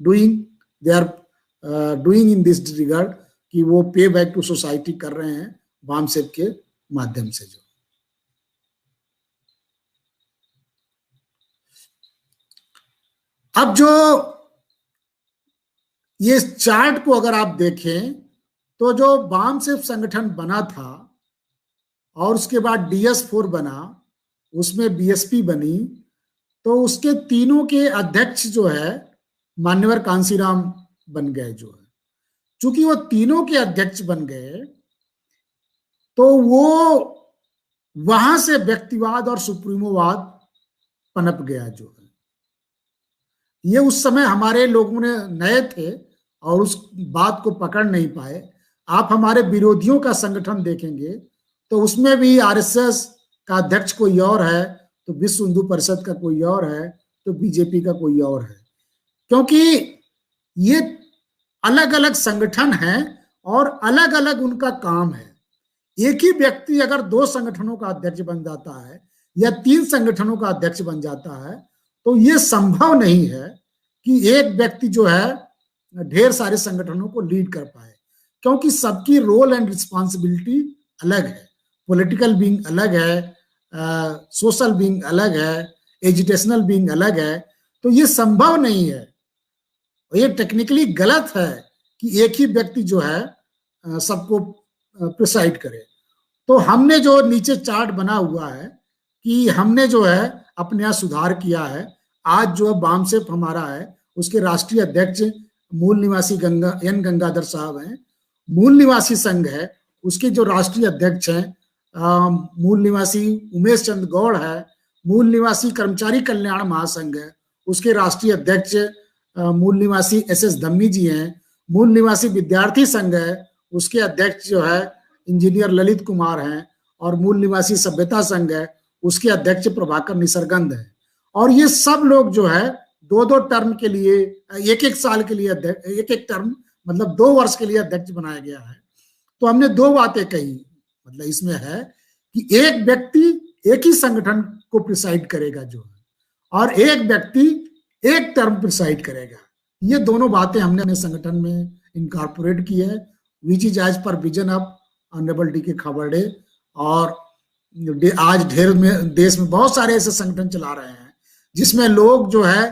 doing in this regard कि वो पे बैक टू सोसाइटी कर रहे हैं वामसेप के माध्यम से। जो अब जो ये चार्ट को अगर आप देखें तो जो वामसेप संगठन बना था और उसके बाद DS4 बना, उसमें बीएसपी बनी, तो उसके तीनों के अध्यक्ष जो है मान्यवर कांसीराम बन गए। जो है चूंकि वो तीनों के अध्यक्ष बन गए तो वो वहां से व्यक्तिवाद और सुप्रीमोवाद पनप गया। जो है ये उस समय हमारे लोगों ने नए थे और उस बात को पकड़ नहीं पाए। आप हमारे विरोधियों का संगठन देखेंगे तो उसमें भी आरएसएस का अध्यक्ष कोई और है, तो विश्व हिंदू परिषद का कोई और है, तो बीजेपी का कोई और है, क्योंकि ये अलग अलग संगठन हैं और अलग अलग उनका काम है। एक ही व्यक्ति अगर 2 संगठनों का अध्यक्ष बन जाता है या 3 संगठनों का अध्यक्ष बन जाता है तो ये संभव नहीं है कि एक व्यक्ति जो है ढेर सारे संगठनों को लीड कर पाए, क्योंकि सबकी रोल एंड रिस्पॉन्सिबिलिटी अलग है। पॉलिटिकल बीइंग अलग है, सोशल बीइंग अलग है, एजुकेशनल बीइंग अलग है। तो ये संभव नहीं है, ये टेक्निकली गलत है कि एक ही व्यक्ति जो है सबको प्रिसाइड करे। तो हमने जो नीचे चार्ट बना हुआ है कि हमने जो है अपने यहाँ सुधार किया है। आज जो वामसेप हमारा है उसके राष्ट्रीय अध्यक्ष मूल निवासी एन गंगाधर साहब हैं। मूल निवासी संघ है उसके जो राष्ट्रीय अध्यक्ष हैं मूल निवासी उमेश चंद्र गौड़ है। मूल निवासी कर्मचारी कल्याण महासंघ है उसके राष्ट्रीय अध्यक्ष मूल निवासी SS धम्मी जी हैं। मूल निवासी विद्यार्थी संघ है उसके अध्यक्ष जो है इंजीनियर ललित कुमार हैं। और मूल निवासी सभ्यता संघ है उसके अध्यक्ष प्रभाकर निसर्गंध है। और ये सब लोग जो है 2-2 टर्म के लिए, 1-1 साल के लिए अध्यक्ष, 1-1 टर्म मतलब 2 वर्ष के लिए अध्यक्ष बनाया गया है। तो हमने 2 बातें कही, मतलब इसमें है कि एक व्यक्ति एक ही संगठन को प्रिसाइड करेगा जो है, और एक व्यक्ति एक टर्म प्रिसाइड करेगा। ये दोनों बातें हमने अपने संगठन में इनकॉर्पोरेट की है, which is as per vision of honourable D K Khaparde. और आज देश में बहुत सारे ऐसे संगठन चला रहे हैं जिसमें लोग जो है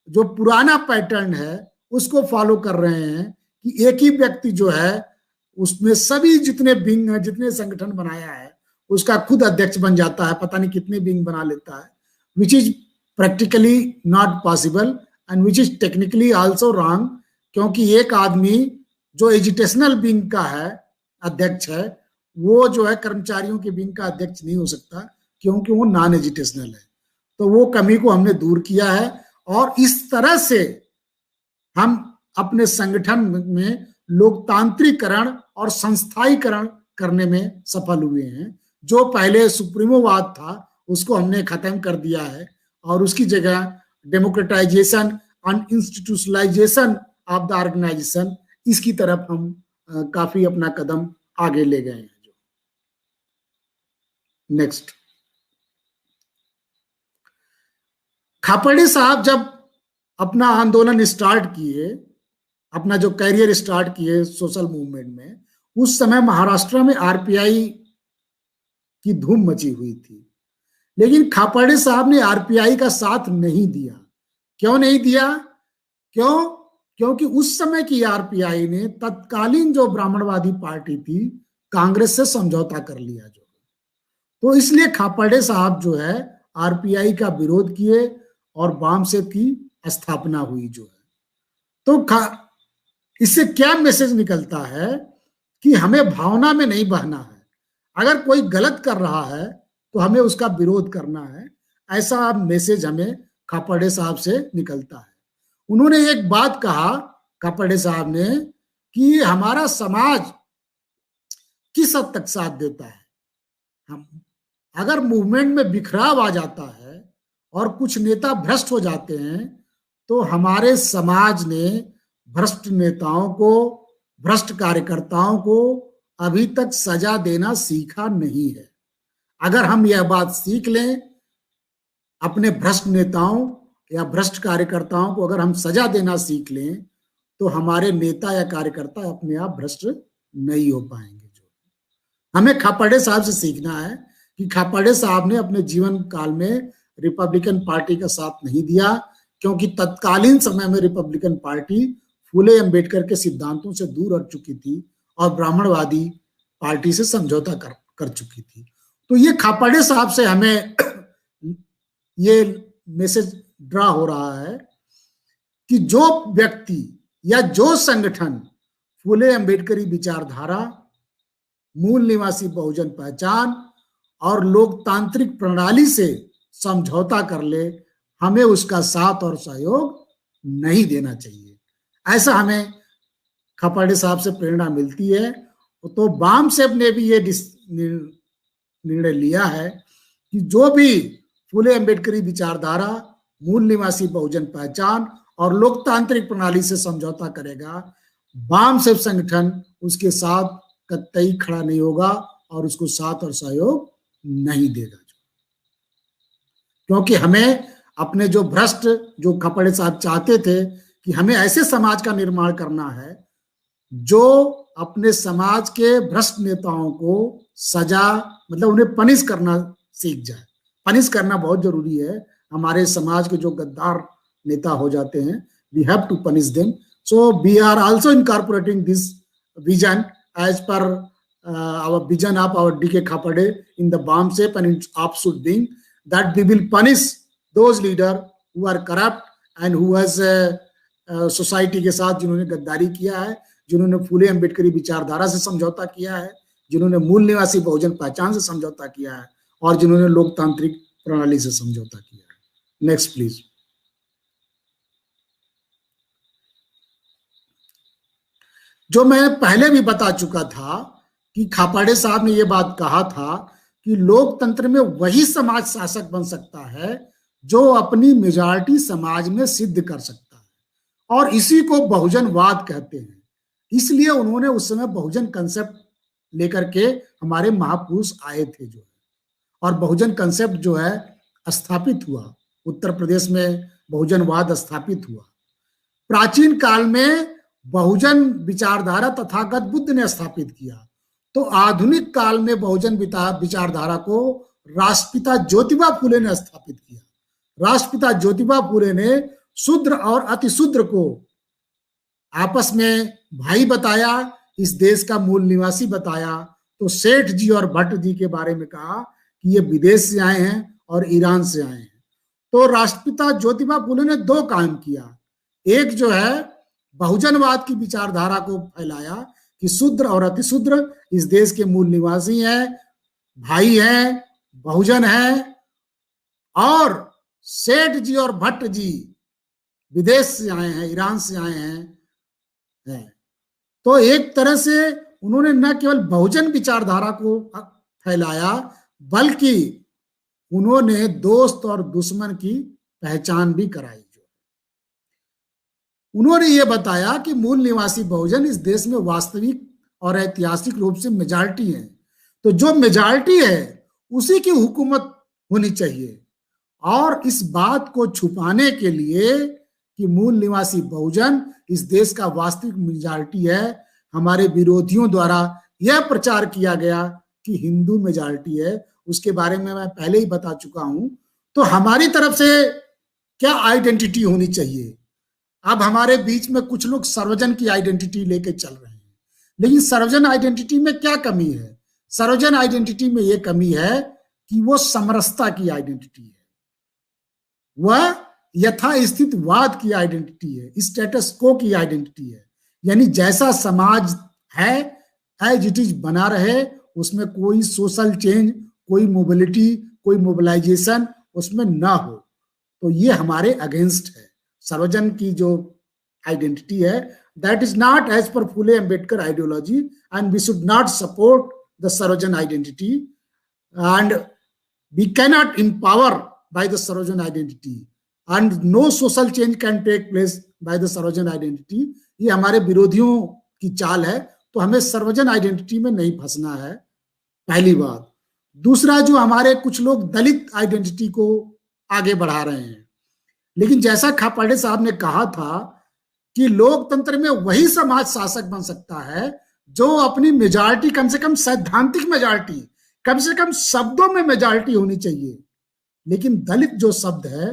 जो पुराना पैटर्न है उसको फॉलो कर रहे हैं कि एक ही व्यक्ति जो है उसमें सभी जितने विंग है, जितने संगठन बनाया है उसका खुद अध्यक्ष बन जाता है, पता नहीं कितने विंग बना लेता है, which is practically not possible and which is technically also wrong. क्योंकि एक आदमी जो एजुकेशनल विंग का है अध्यक्ष है वो जो है कर्मचारियों के विंग का अध्यक्ष नहीं हो सकता, क्योंकि वो नॉन एजुकेशनल है। तो वो कमी को हमने दूर किया है और इस तरह से हम अपने संगठन में लोकतांत्रिकरण और संस्थाईकरण करने में सफल हुए हैं। जो पहले सुप्रीमोवाद था उसको हमने खत्म कर दिया है और उसकी जगह democratisation and institutionalisation of the organisation, इसकी तरफ हम काफी अपना कदम आगे ले गए हैं। नेक्स्ट, खापर्डे साहब जब अपना आंदोलन स्टार्ट किए, अपना जो कैरियर स्टार्ट किए सोशल मूवमेंट में, उस समय महाराष्ट्र में आरपीआई की धूम मची हुई थी। लेकिन खापर्डे साहब ने आरपीआई का साथ नहीं दिया। क्यों नहीं दिया? क्योंकि उस समय की आरपीआई ने तत्कालीन जो ब्राह्मणवादी पार्टी थी कांग्रेस से समझौता कर लिया। जो तो इसलिए खापर्डे साहब जो है आरपीआई का विरोध किए और वामसेप की स्थापना हुई। जो है तो इससे क्या मैसेज निकलता है कि हमें भावना में नहीं बहना है। अगर कोई गलत कर रहा है तो हमें उसका विरोध करना है, ऐसा मैसेज हमें खापर्डे साहब से निकलता है। उन्होंने एक बात कहा खापर्डे साहब ने कि हमारा समाज किस हद तक साथ देता है। हम अगर मूवमेंट में बिखराव आ जाता है और कुछ नेता भ्रष्ट हो जाते हैं तो हमारे समाज ने भ्रष्ट नेताओं को, भ्रष्ट कार्यकर्ताओं को अभी तक सजा देना सीखा नहीं है। अगर हम यह बात सीख लें, अपने भ्रष्ट नेताओं या भ्रष्ट कार्यकर्ताओं को अगर हम सजा देना सीख लें तो हमारे नेता या कार्यकर्ता अपने आप भ्रष्ट नहीं हो पाएंगे। जो हमें खापर्डे साहब से सीखना है कि खापर्डे साहब ने अपने जीवन काल में रिपब्लिकन पार्टी का साथ नहीं दिया, क्योंकि तत्कालीन समय में रिपब्लिकन पार्टी फूले अंबेडकर के सिद्धांतों से दूर हट चुकी थी और ब्राह्मणवादी पार्टी से समझौता कर चुकी थी। तो ये खापर्डे साहब से हमें ये मैसेज ड्रा हो रहा है कि जो व्यक्ति या जो संगठन फूले अंबेडकरी विचारधारा, मूल निवासी बहुजन पहचान और लोकतांत्रिक प्रणाली से समझौता कर ले, हमें उसका साथ और सहयोग नहीं देना चाहिए। ऐसा हमें खापर्डे साहब से प्रेरणा मिलती है। तो बामसेफ ने भी ये निर्णय लिया है कि जो भी फूले अंबेडकरी विचारधारा, मूल निवासी बहुजन पहचान और लोकतांत्रिक प्रणाली से समझौता करेगा, बामसेफ संगठन उसके साथ कतई खड़ा नहीं होगा और उसको साथ और सहयोग नहीं देगा। क्योंकि हमें अपने जो भ्रष्ट, जो खापर्डे साहब चाहते थे कि हमें ऐसे समाज का निर्माण करना है जो अपने समाज के भ्रष्ट नेताओं को सजा, मतलब उन्हें पनिश करना सीख जाए। पनिश करना बहुत जरूरी है। हमारे समाज के जो गद्दार नेता हो जाते हैं, we have to punish them. So we are also incorporating this vision as per our vision of our D.K. Khapade in the BAMSEF and its offshoot being that we will punish those leaders who are corrupt and who has society के साथ जिन्होंने गद्दारी किया है, जिन्होंने फूले अंबेडकरी विचारधारा से समझौता किया है, जिन्होंने मूल निवासी बहुजन पहचान से समझौता किया है और जिन्होंने लोकतांत्रिक प्रणाली से समझौता किया है। Next please. जो मैं पहले भी बता चुका था कि खापर्डे साहब ने यह बात कहा था कि लोकतंत्र में वही समाज शासक बन सकता है जो अपनी मेजॉरिटी समाज में सिद्ध कर सकता है, और इसी को बहुजनवाद कहते हैं। इसलिए उन्होंने उस समय बहुजन कंसेप्ट लेकर के हमारे महापुरुष आए थे जो है, और बहुजन कंसेप्ट जो है स्थापित हुआ, उत्तर प्रदेश में बहुजनवाद स्थापित हुआ। प्राचीन काल में बहुजन विचारधारा तथागत बुद्ध ने स्थापित किया, तो आधुनिक काल में बहुजन विचारधारा को राष्ट्रपिता ज्योतिबा फूले ने स्थापित किया। राष्ट्रपिता ज्योतिबा फूले ने शूद्र और अतिशूद्र को आपस में भाई बताया, इस देश का मूल निवासी बताया। तो सेठ जी और भट्ट जी के बारे में कहा कि ये विदेश से आए हैं और ईरान से आए हैं। तो राष्ट्रपिता ज्योतिबा फूले ने दो काम किया। एक जो है बहुजनवाद की विचारधारा को फैलाया कि शूद्र और अतिशूद्र इस देश के मूल निवासी हैं, भाई हैं, बहुजन हैं, और सेठ जी और भट्ट जी विदेश से आए हैं, ईरान से आए हैं। तो एक तरह से उन्होंने न केवल बहुजन विचारधारा को फैलाया, बल्कि उन्होंने दोस्त और दुश्मन की पहचान भी कराई। उन्होंने ये बताया कि मूल निवासी बहुजन इस देश में वास्तविक और ऐतिहासिक रूप से मेजॉरिटी है, तो जो मेजॉरिटी है उसी की हुकूमत होनी चाहिए। और इस बात को छुपाने के लिए कि मूल निवासी बहुजन इस देश का वास्तविक मेजॉरिटी है, हमारे विरोधियों द्वारा यह प्रचार किया गया कि हिंदू मेजॉरिटी है। उसके बारे में मैं पहले ही बता चुका हूं। तो हमारी तरफ से क्या आइडेंटिटी होनी चाहिए? अब हमारे बीच में कुछ लोग सर्वजन की आइडेंटिटी लेके चल रहे हैं, लेकिन सर्वजन आइडेंटिटी में क्या कमी है? सर्वजन आइडेंटिटी में यह कमी है कि वो समरसता की आइडेंटिटी है, वह यथास्थितिवाद की आइडेंटिटी है, स्टेटस को की आइडेंटिटी है। यानी जैसा समाज है एज इट इज बना रहे, उसमें कोई सोशल चेंज, कोई मोबिलिटी, कोई मोबिलाइजेशन उसमें ना हो। तो ये हमारे अगेंस्ट है। सर्वजन की जो आइडेंटिटी है, that is not as per Phule Ambedkar ideology, and we should not support the Sarvajan identity, and we cannot empower by the Sarvajan identity, and no social change can take place by the Sarvajan identity। ये हमारे विरोधियों की चाल है। तो हमें सर्वजन identity में नहीं फंसना है, पहली बात। दूसरा, जो हमारे कुछ लोग दलित आइडेंटिटी को आगे बढ़ा रहे हैं, लेकिन जैसा खापर्डे साहब ने कहा था कि लोकतंत्र में वही समाज शासक बन सकता है जो अपनी मेजॉरिटी, कम से कम सैद्धांतिक मेजॉरिटी, कम से कम शब्दों में मेजॉरिटी होनी चाहिए। लेकिन दलित जो शब्द है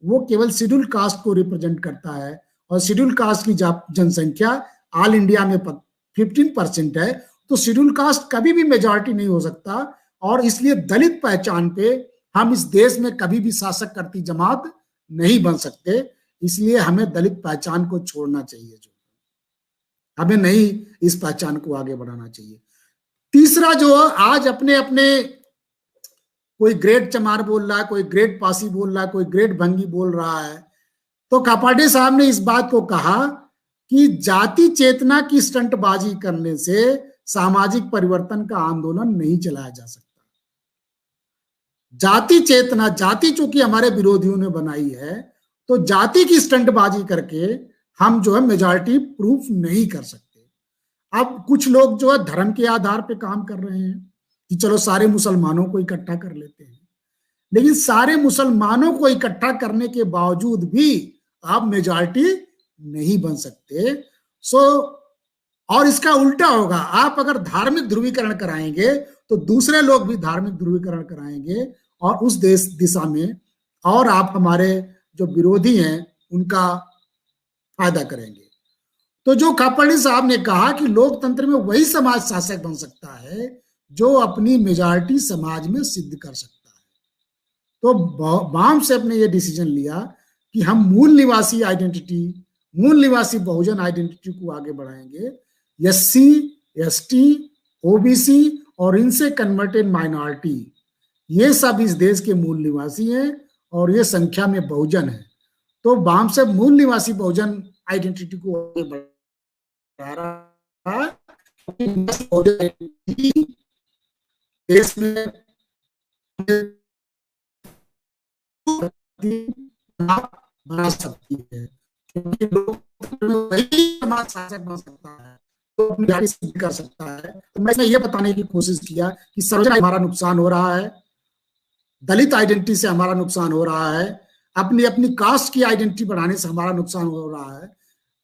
वो केवल शेड्यूल कास्ट को रिप्रेजेंट करता है, और शेड्यूल कास्ट की जनसंख्या ऑल इंडिया में 15% है, तो शेड्यूल कास्ट कभी भी मेजॉरिटी नहीं हो सकता। और इसलिए दलित पहचान पे हम इस देश में कभी भी शासक करती जमात नहीं बन सकते। इसलिए हमें दलित पहचान को छोड़ना चाहिए, जो हमें नहीं इस पहचान को आगे बढ़ाना चाहिए। तीसरा, जो आज अपने अपने कोई ग्रेट चमार बोल रहा है, कोई ग्रेट पासी बोल रहा है, कोई ग्रेट भंगी बोल रहा है, तो खापर्डे साहब ने इस बात को कहा कि जाति चेतना की स्टंटबाजी करने से सामाजिक परिवर्तन का आंदोलन नहीं चलाया जा सकता। जाति चेतना, जाति चूंकि हमारे विरोधियों ने बनाई है, तो जाति की स्टंटबाजी करके हम जो है मेजॉरिटी प्रूफ नहीं कर सकते। अब कुछ लोग जो है धर्म के आधार पे काम कर रहे हैं कि चलो सारे मुसलमानों को इकट्ठा कर लेते हैं, लेकिन सारे मुसलमानों को इकट्ठा करने के बावजूद भी आप मेजॉरिटी नहीं बन सकते। और इसका उल्टा होगा, आप अगर धार्मिक ध्रुवीकरण कराएंगे तो दूसरे लोग भी धार्मिक ध्रुवीकरण कराएंगे और उस दिशा में और आप हमारे जो विरोधी हैं उनका फायदा करेंगे। तो जो खापर्डे साहब ने कहा कि लोकतंत्र में वही समाज शासक बन सकता है जो अपनी मेजॉरिटी समाज में सिद्ध कर सकता है। तो बाम सेफ ने यह डिसीजन लिया कि हम मूल निवासी आइडेंटिटी, मूल निवासी बहुजन आइडेंटिटी को आगे बढ़ाएंगे। एससी, एसटी, ओबीसी और इनसे कन्वर्टेड माइनॉरिटी, ये सब इस देश के मूल निवासी हैं और ये संख्या में बहुजन है। तो बाम सेफ मूल निवासी बहुजन आइडेंटिटी को आगे बढ़ा रहा है। देश में बना सकती है, क्योंकि वही समाज शासक बन सकता है तो अपनी जाति सिद्ध कर सकता है। तो मैंने ये बताने की कोशिश किया कि सर्वजन हमारा नुकसान हो रहा है, दलित आइडेंटिटी से हमारा नुकसान हो रहा है, अपनी अपनी कास्ट की आइडेंटिटी बढ़ाने से हमारा नुकसान हो रहा है,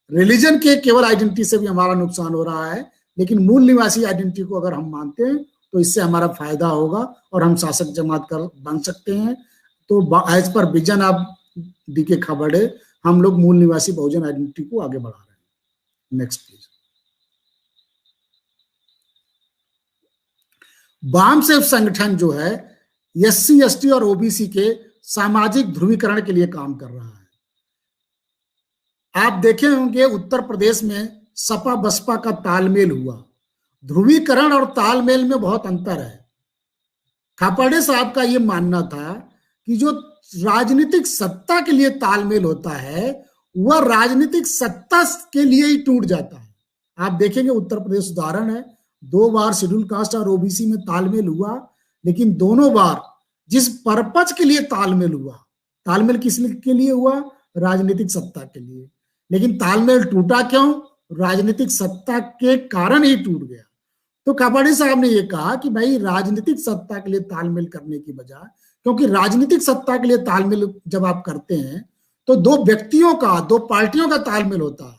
रिलीजन के केवल आइडेंटिटी से भी हमारा नुकसान हो रहा है। लेकिन मूल निवासी आइडेंटिटी को अगर हम मानते हैं तो इससे हमारा फायदा होगा और हम शासक जमात कर बन सकते हैं। तो as per vision of DK Khaparde हम लोग मूल निवासी बहुजन आइडेंटिटी को आगे बढ़ा रहे हैं। Next please. बाम सेफ संगठन जो है एससी, एसटी और ओबीसी के सामाजिक ध्रुवीकरण के लिए काम कर रहा है। आप देखे होंगे उत्तर प्रदेश में सपा बसपा का तालमेल हुआ, ध्रुवीकरण और तालमेल में बहुत अंतर है। खापर्डे साहब का यह मानना था कि जो राजनीतिक सत्ता के लिए तालमेल होता है वह राजनीतिक सत्ता के लिए ही टूट जाता है। आप देखेंगे उत्तर प्रदेश उदाहरण है, 2 बार शेड्यूल कास्ट और ओबीसी में तालमेल हुआ, लेकिन दोनों बार जिस पर्पज के लिए तालमेल हुआ, तालमेल किस के लिए हुआ? राजनीतिक सत्ता के लिए। लेकिन तालमेल टूटा क्यों? राजनीतिक सत्ता के कारण ही टूट गया। तो खापर्डे साहब ने यह कहा कि भाई राजनीतिक सत्ता के लिए तालमेल करने की बजाय, क्योंकि राजनीतिक सत्ता के लिए तालमेल जब आप करते हैं तो 2 व्यक्तियों का, 2 पार्टियों का तालमेल होता है।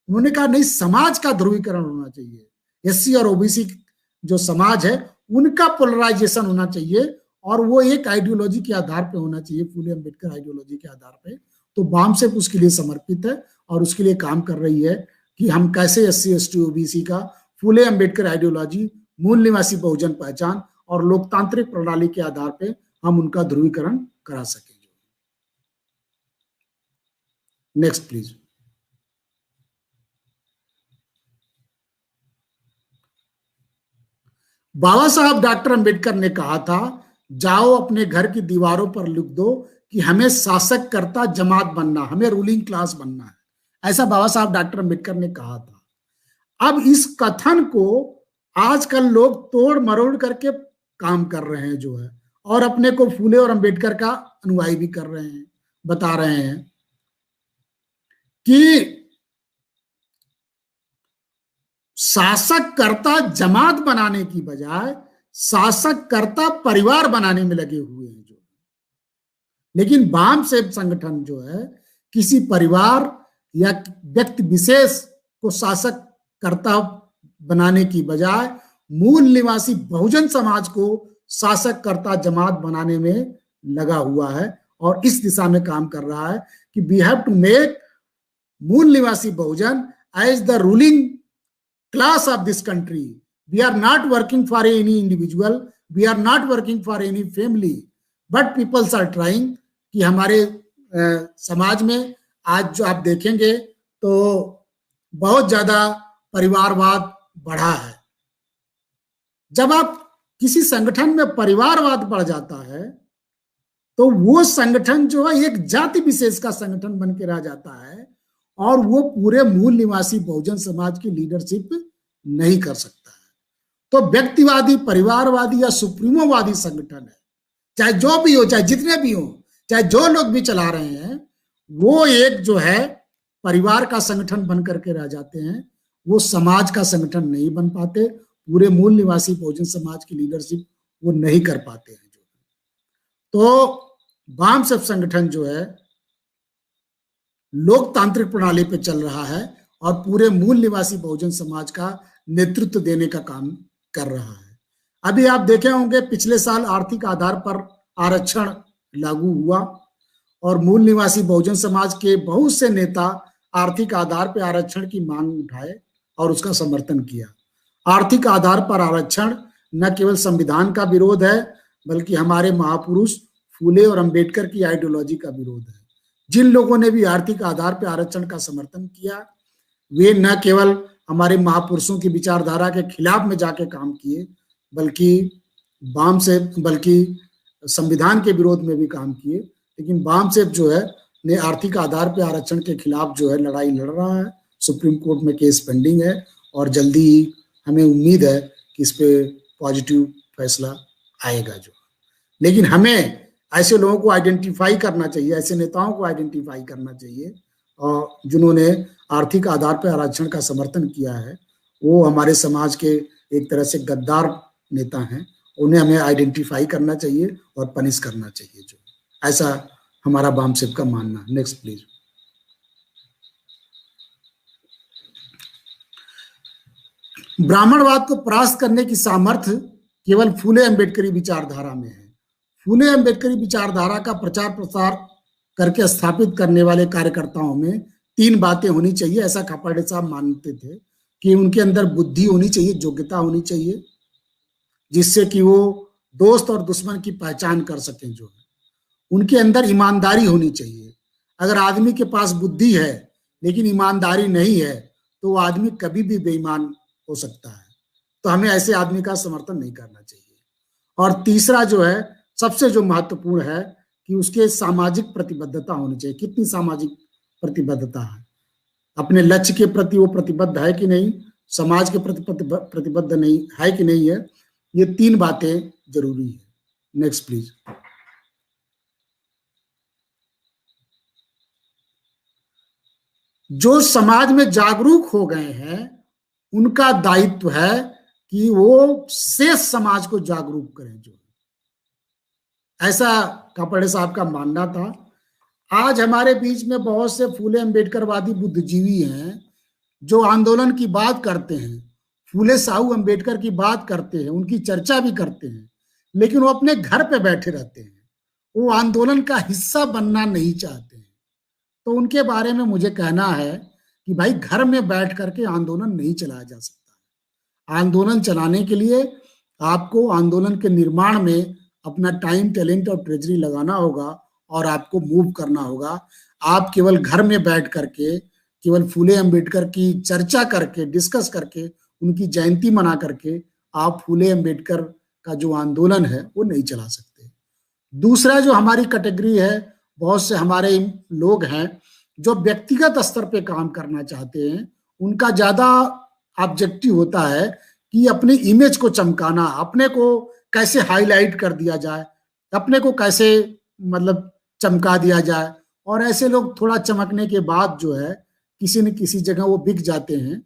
उन्होंने कहा नहीं, समाज का ध्रुवीकरण होना चाहिए। एससी और ओबीसी जो समाज है उनका पोलराइजेशन होना चाहिए और वो एक आइडियोलॉजी के आधार पे होना चाहिए, फूले अंबेडकर आइडियोलॉजी के आधार पे। तो बाम सेफ उसके लिए समर्पित है और उसके लिए काम कर रही है कि हम कैसे एससी, एसटी, ओबीसी का फूले अंबेडकर आइडियोलॉजी, मूल निवासी बहुजन पहचान और लोकतांत्रिक प्रणाली के आधार पे हम उनका ध्रुवीकरण करा सकेंगे। Next please. Baba Saheb doctor Ambedkar ने कहा था, जाओ अपने घर की दीवारों पर लिख दो कि हमें शासक करता जमात बनना, हमें रूलिंग क्लास बनना है। ऐसा बाबा साहब डॉक्टर अंबेडकर ने कहा था। अब इस कथन को आजकल लोग तोड़ मरोड़ करके काम कर रहे हैं जो है, और अपने को फूले और अंबेडकर का अनुयायी भी कर रहे हैं, बता रहे हैं कि शासक कर्ता जमात बनाने की बजाय शासक कर्ता परिवार बनाने में लगे हुए हैं जो। लेकिन बाम सेफ संगठन जो है किसी परिवार या व्यक्ति विशेष को शासक कर्ता बनाने की बजाय मूल निवासी बहुजन समाज को शासक कर्ता जमात बनाने में लगा हुआ है और इस दिशा में काम कर रहा है कि वी हैव टू मेक मूल निवासी Bahujan as the ruling class of this country. We are not working for any individual, we are not working for any family, but peoples are trying कि हमारे समाज में आज जो आप देखेंगे तो बहुत ज्यादा परिवारवाद बढ़ा है. जब आप किसी संगठन में परिवारवाद बढ़ जाता है तो वो संगठन जो है एक जाति विशेष का संगठन बन के रह जाता है और वो पूरे मूल निवासी बहुजन समाज की लीडरशिप नहीं कर सकता है. तो व्यक्तिवादी, परिवारवादी या सुप्रीमोवादी संगठन है, चाहे जो भी हो, चाहे जितने भी हो, चाहे जो लोग भी चला रहे हैं, वो एक जो है परिवार का संगठन बन करके रह जाते हैं, वो समाज का संगठन नहीं बन पाते, पूरे मूल निवासी बहुजन समाज की लीडरशिप वो नहीं कर पाते हैं. तो वामसेफ संगठन जो है लोकतांत्रिक प्रणाली पे चल रहा है और पूरे मूल निवासी बहुजन समाज का नेतृत्व देने का काम कर रहा है. अभी आप देखे होंगे पिछले साल आर्थिक आधार पर आरक्षण लागू हुआ और मूल निवासी बहुजन समाज के बहुत से नेता आर्थिक आधार पर आरक्षण की मांग उठाए और उसका समर्थन किया. आर्थिक आधार पर आरक्षण न केवल संविधान का विरोध है बल्कि हमारे महापुरुष फूले और अंबेडकर की आइडियोलॉजी का विरोध है. जिन लोगों ने भी आर्थिक आधार पर आरक्षण का समर्थन किया वे न केवल हमारे महापुरुषों की विचारधारा के खिलाफ में जाके काम किए बल्कि संविधान के विरोध में भी काम किए. लेकिन वामसेफ जो है ने आर्थिक आधार पर आरक्षण के खिलाफ जो है लड़ाई लड़ रहा है. सुप्रीम कोर्ट में केस पेंडिंग है और जल्दी ही हमें उम्मीद है कि इस पे पॉजिटिव फैसला आएगा. लेकिन हमें ऐसे लोगों को आइडेंटिफाई करना चाहिए, ऐसे नेताओं को आइडेंटिफाई करना चाहिए और जिन्होंने आर्थिक आधार पर आरक्षण का समर्थन किया है वो हमारे समाज के एक तरह से गद्दार नेता हैं. उन्हें हमें आइडेंटिफाई करना चाहिए और पनिश करना चाहिए. ऐसा हमारा वामसेफ का मानना. Next please. ब्राह्मणवाद को परास्त करने की सामर्थ्य केवल फूले अंबेडकरी विचारधारा में है. फूले अंबेडकरी विचारधारा का प्रचार प्रसार करके स्थापित करने वाले कार्यकर्ताओं में 3 बातें होनी चाहिए. ऐसा खापर्डे साहब मानते थे कि उनके अंदर बुद्धि होनी चाहिए, योग्यता होनी चाहिए, जिससे कि वो दोस्त और दुश्मन की पहचान कर सकें. जो उनके अंदर ईमानदारी होनी चाहिए. अगर आदमी के पास बुद्धि है लेकिन ईमानदारी नहीं है तो वो आदमी कभी भी बेईमान हो सकता है. तो हमें ऐसे आदमी का समर्थन नहीं करना चाहिए. और तीसरा जो है सबसे जो महत्वपूर्ण है कि उसके सामाजिक प्रतिबद्धता होनी चाहिए. कितनी सामाजिक प्रतिबद्धता है, अपने लक्ष्य के प्रति वो प्रतिबद्ध है कि नहीं, समाज के प्रति प्रतिबद्ध नहीं है कि नहीं है, ये 3 बातें जरूरी है. Next please. जो समाज में जागरूक हो गए हैं उनका दायित्व है कि वो शेष समाज को जागरूक करें. जो ऐसा खापर्डे साहब का मानना था. आज हमारे बीच में बहुत से फूले अंबेडकरवादी बुद्धिजीवी हैं जो आंदोलन की बात करते हैं, फूले साहू अंबेडकर की बात करते हैं, उनकी चर्चा भी करते हैं, लेकिन वो अपने घर पे बैठे रहते हैं, वो आंदोलन का हिस्सा बनना नहीं चाहते हैं. तो उनके बारे में मुझे कहना है कि भाई घर में बैठ करके आंदोलन नहीं चलाया जा सकता. आंदोलन चलाने के लिए आपको आंदोलन के निर्माण में अपना टाइम, टैलेंट और ट्रेजरी लगाना होगा और आपको मूव करना होगा. आप केवल घर में बैठ करके केवल फूले अंबेडकर की चर्चा करके, डिस्कस करके, उनकी जयंती मना करके आप फूले अंबेडकर का जो आंदोलन है वो नहीं चला सकते. दूसरा जो हमारी कैटेगरी है, बहुत से हमारे लोग हैं जो व्यक्तिगत स्तर पे काम करना चाहते हैं. उनका ज्यादा ऑब्जेक्टिव होता है कि अपनी इमेज को चमकाना, अपने को कैसे हाईलाइट कर दिया जाए, अपने को कैसे मतलब चमका दिया जाए. और ऐसे लोग थोड़ा चमकने के बाद जो है किसी न किसी जगह वो बिक जाते हैं.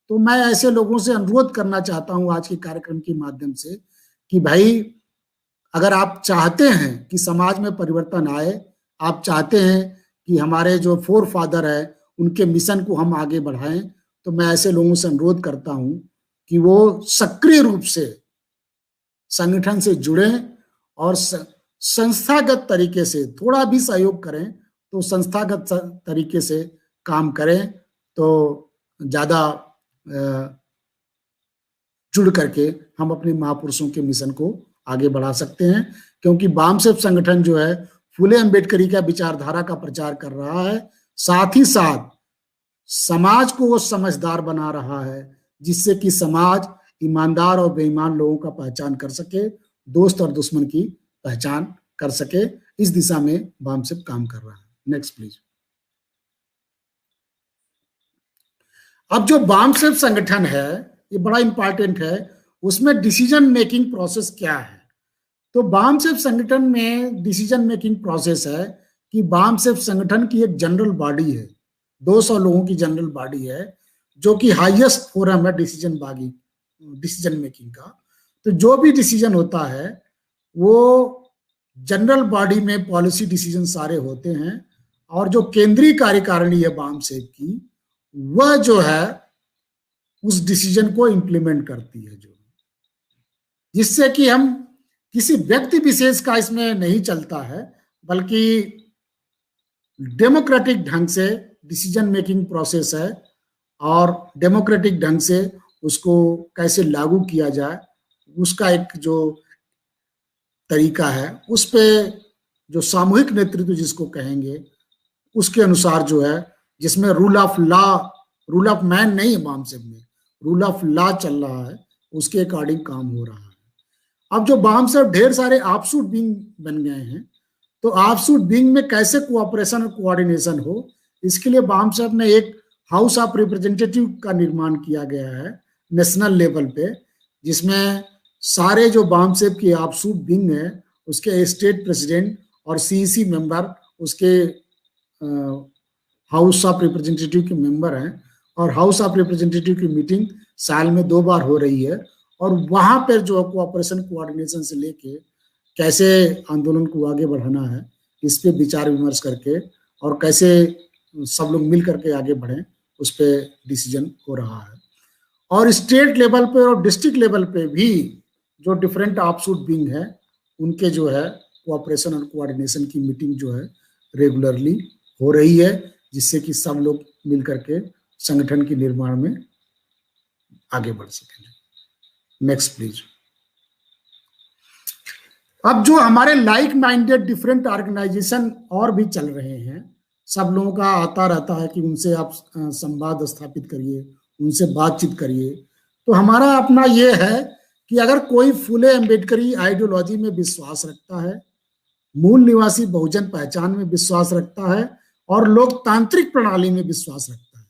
तो मैं ऐसे लोगों से अनुरोध करना चाहता हूं आज के कार्यक्रम के माध्यम से कि भाई अगर आप चाहते हैं कि समाज में परिवर्तन आए, आप चाहते हैं कि हमारे जो फोर फादर है उनके मिशन को हम आगे बढ़ाएं, तो मैं ऐसे लोगों से अनुरोध करता हूं कि वो सक्रिय रूप से संगठन से जुड़े और संस्थागत तरीके से थोड़ा भी सहयोग करें, तो संस्थागत तरीके से काम करें तो ज्यादा जुड़ करके हम अपने महापुरुषों के मिशन को आगे बढ़ा सकते हैं। क्योंकि बामसेफ संगठन जो है फुले अम्बेडकरी का विचारधारा का प्रचार कर रहा है, साथ ही साथ समाज को वो समझदार बना रहा है, जिससे कि समाज ईमानदार और बेईमान लोगों का पहचान कर सके, दोस्त और दुश्मन की पहचान कर सके। इस दिशा में बामसेफ काम कर रहा है। Next please. अब जो बामसेफ संगठन है ये बड़ा इंपॉर्टेंट है, उसमें डिसीजन मेकिंग प्रोसेस क्या है। तो बामसेफ संगठन में डिसीजन मेकिंग प्रोसेस है कि बामसेफ संगठन की एक जनरल बॉडी है, 200 लोगों की जनरल बॉडी है, जो कि हाईएस्ट फोरम है डिसीजन मेकिंग का। तो जो भी डिसीजन होता है वो जनरल बॉडी में पॉलिसी डिसीजन सारे होते हैं, और जो केंद्रीय कार्यकारिणी है बामसेफ की, वह जो है उस डिसीजन को इंप्लीमेंट करती है, जो जिससे कि हम किसी व्यक्ति विशेष का इसमें नहीं चलता है, बल्कि डेमोक्रेटिक ढंग से डिसीजन मेकिंग प्रोसेस है, और डेमोक्रेटिक ढंग से उसको कैसे लागू किया जाए उसका एक जो तरीका है, उस पे जो सामूहिक नेतृत्व जिसको कहेंगे, उसके अनुसार जो है, जिसमें रूल ऑफ मैन नहीं है बामसेफ में, रूल ऑफ लॉ चल रहा है, उसके अकॉर्डिंग काम हो रहा है। अब जो बामसेफ ढेर सारे ऑफशूट विंग बन गए हैं, तो ऑफशूट विंग में कैसे कोऑपरेशन और कोऑर्डिनेशन हो, इसके लिए बामसेफ ने एक हाउस ऑफ रिप्रेजेंटेटिव का निर्माण किया गया है नेशनल लेवल पे, जिसमें सारे जो बामसेफ की ऑफशूट विंग है उसके स्टेट प्रेसिडेंट और सीईसी मेंबर उसके हाउस ऑफ रिप्रेजेंटेटिव के मेंबर हैं, और हाउस ऑफ रिप्रेजेंटेटिव की मीटिंग साल में 2 बार हो रही है, और वहां पर जो कोऑपरेशन कोऑर्डिनेशन से लेके कैसे आंदोलन को आगे बढ़ाना है, इस पे विचार विमर्श करके और कैसे सब लोग मिल करके आगे बढ़ें, उस पे डिसीजन हो रहा है। और स्टेट लेवल पे और डिस्ट्रिक्ट लेवल पे भी जो डिफरेंट ऑफशूट विंग है, उनके जो है कोऑपरेशन और कोऑर्डिनेशन की मीटिंग जो है रेगुलरली हो रही है, जिससे कि सब लोग मिल करके संगठन के निर्माण में आगे बढ़ सकें। Next please. अब जो हमारे लाइक माइंडेड डिफरेंट ऑर्गेनाइजेशन और भी चल रहे हैं, सब लोगों का आता रहता है कि उनसे आप संवाद स्थापित करिए, उनसे बातचीत करिए। तो हमारा अपना ये है कि अगर कोई फुले अम्बेडकरी आइडियोलॉजी में विश्वास रखता है, मूल निवासी बहुजन पहचान में विश्वास रखता है, और लोकतांत्रिक प्रणाली में विश्वास रखता है,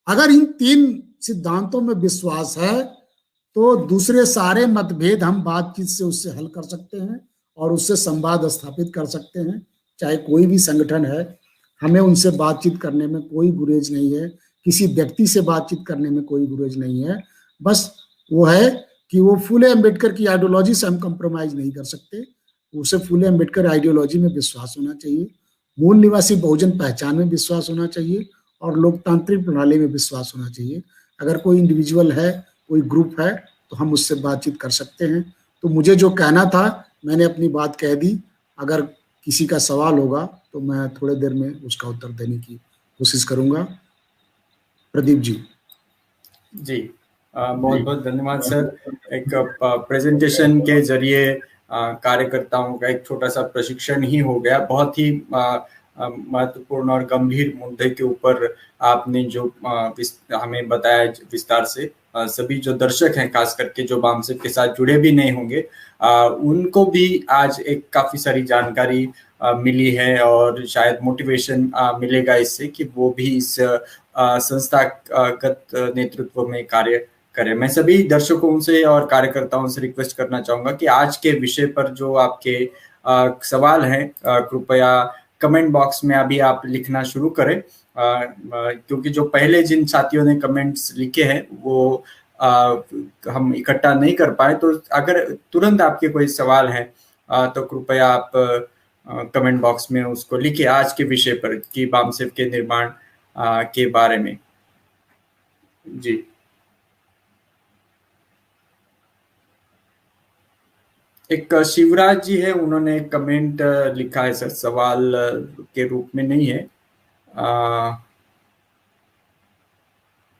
अगर इन 3 सिद्धांतों में विश्वास है, तो दूसरे सारे मतभेद हम बातचीत से उससे हल कर सकते हैं और उससे संवाद स्थापित कर सकते हैं। चाहे कोई भी संगठन है, हमें उनसे बातचीत करने में कोई गुरेज नहीं है, किसी व्यक्ति से बातचीत करने में कोई गुरेज नहीं है। बस वो है कि वो फुले अम्बेडकर की आइडियोलॉजी से हम कंप्रोमाइज नहीं कर सकते, उसे फुले अम्बेडकर आइडियोलॉजी में विश्वास होना चाहिए, मूल निवासी बहुजन पहचान में विश्वास होना चाहिए, और लोकतांत्रिक प्रणाली में विश्वास होना चाहिए। अगर कोई इंडिविजुअल है, कोई ग्रुप है, तो हम उससे बातचीत कर सकते हैं। तो मुझे जो कहना था मैंने अपनी बात कह दी। अगर किसी का सवाल होगा तो मैं थोड़ी देर में उसका उत्तर देने की कोशिश करूंगा। प्रदीप जी। जी बहुत बहुत धन्यवाद सर। एक प्रेजेंटेशन के जरिए कार्यकर्ताओं का एक छोटा सा प्रशिक्षण ही हो गया। बहुत ही महत्वपूर्ण और गंभीर मुद्दे के ऊपर आपने जो हमें बताया विस्तार से। सभी जो दर्शक हैं, खास करके जो बामसेफ के साथ जुड़े भी नहीं होंगे, उनको भी आज एक काफी सारी जानकारी मिली है, और शायद मोटिवेशन मिलेगा इससे कि वो भी इस संस्थागत नेतृत्व में कार्य करें। मैं सभी दर्शकों से और कार्यकर्ताओं से रिक्वेस्ट करना चाहूंगा कि आज के विषय पर जो आपके सवाल हैं, कृपया कमेंट बॉक्स में अभी आप लिखना शुरू करें, क्योंकि जो पहले जिन साथियों ने कमेंट्स लिखे हैं वो हम इकट्ठा नहीं कर पाए। तो अगर तुरंत आपके कोई सवाल है तो कृपया आप कमेंट बॉक्स में उसको लिखिए आज के विषय पर कि बामसेफ के निर्माण के बारे में। जी एक शिवराज जी है, उन्होंने एक कमेंट लिखा है सर, सवाल के रूप में नहीं है।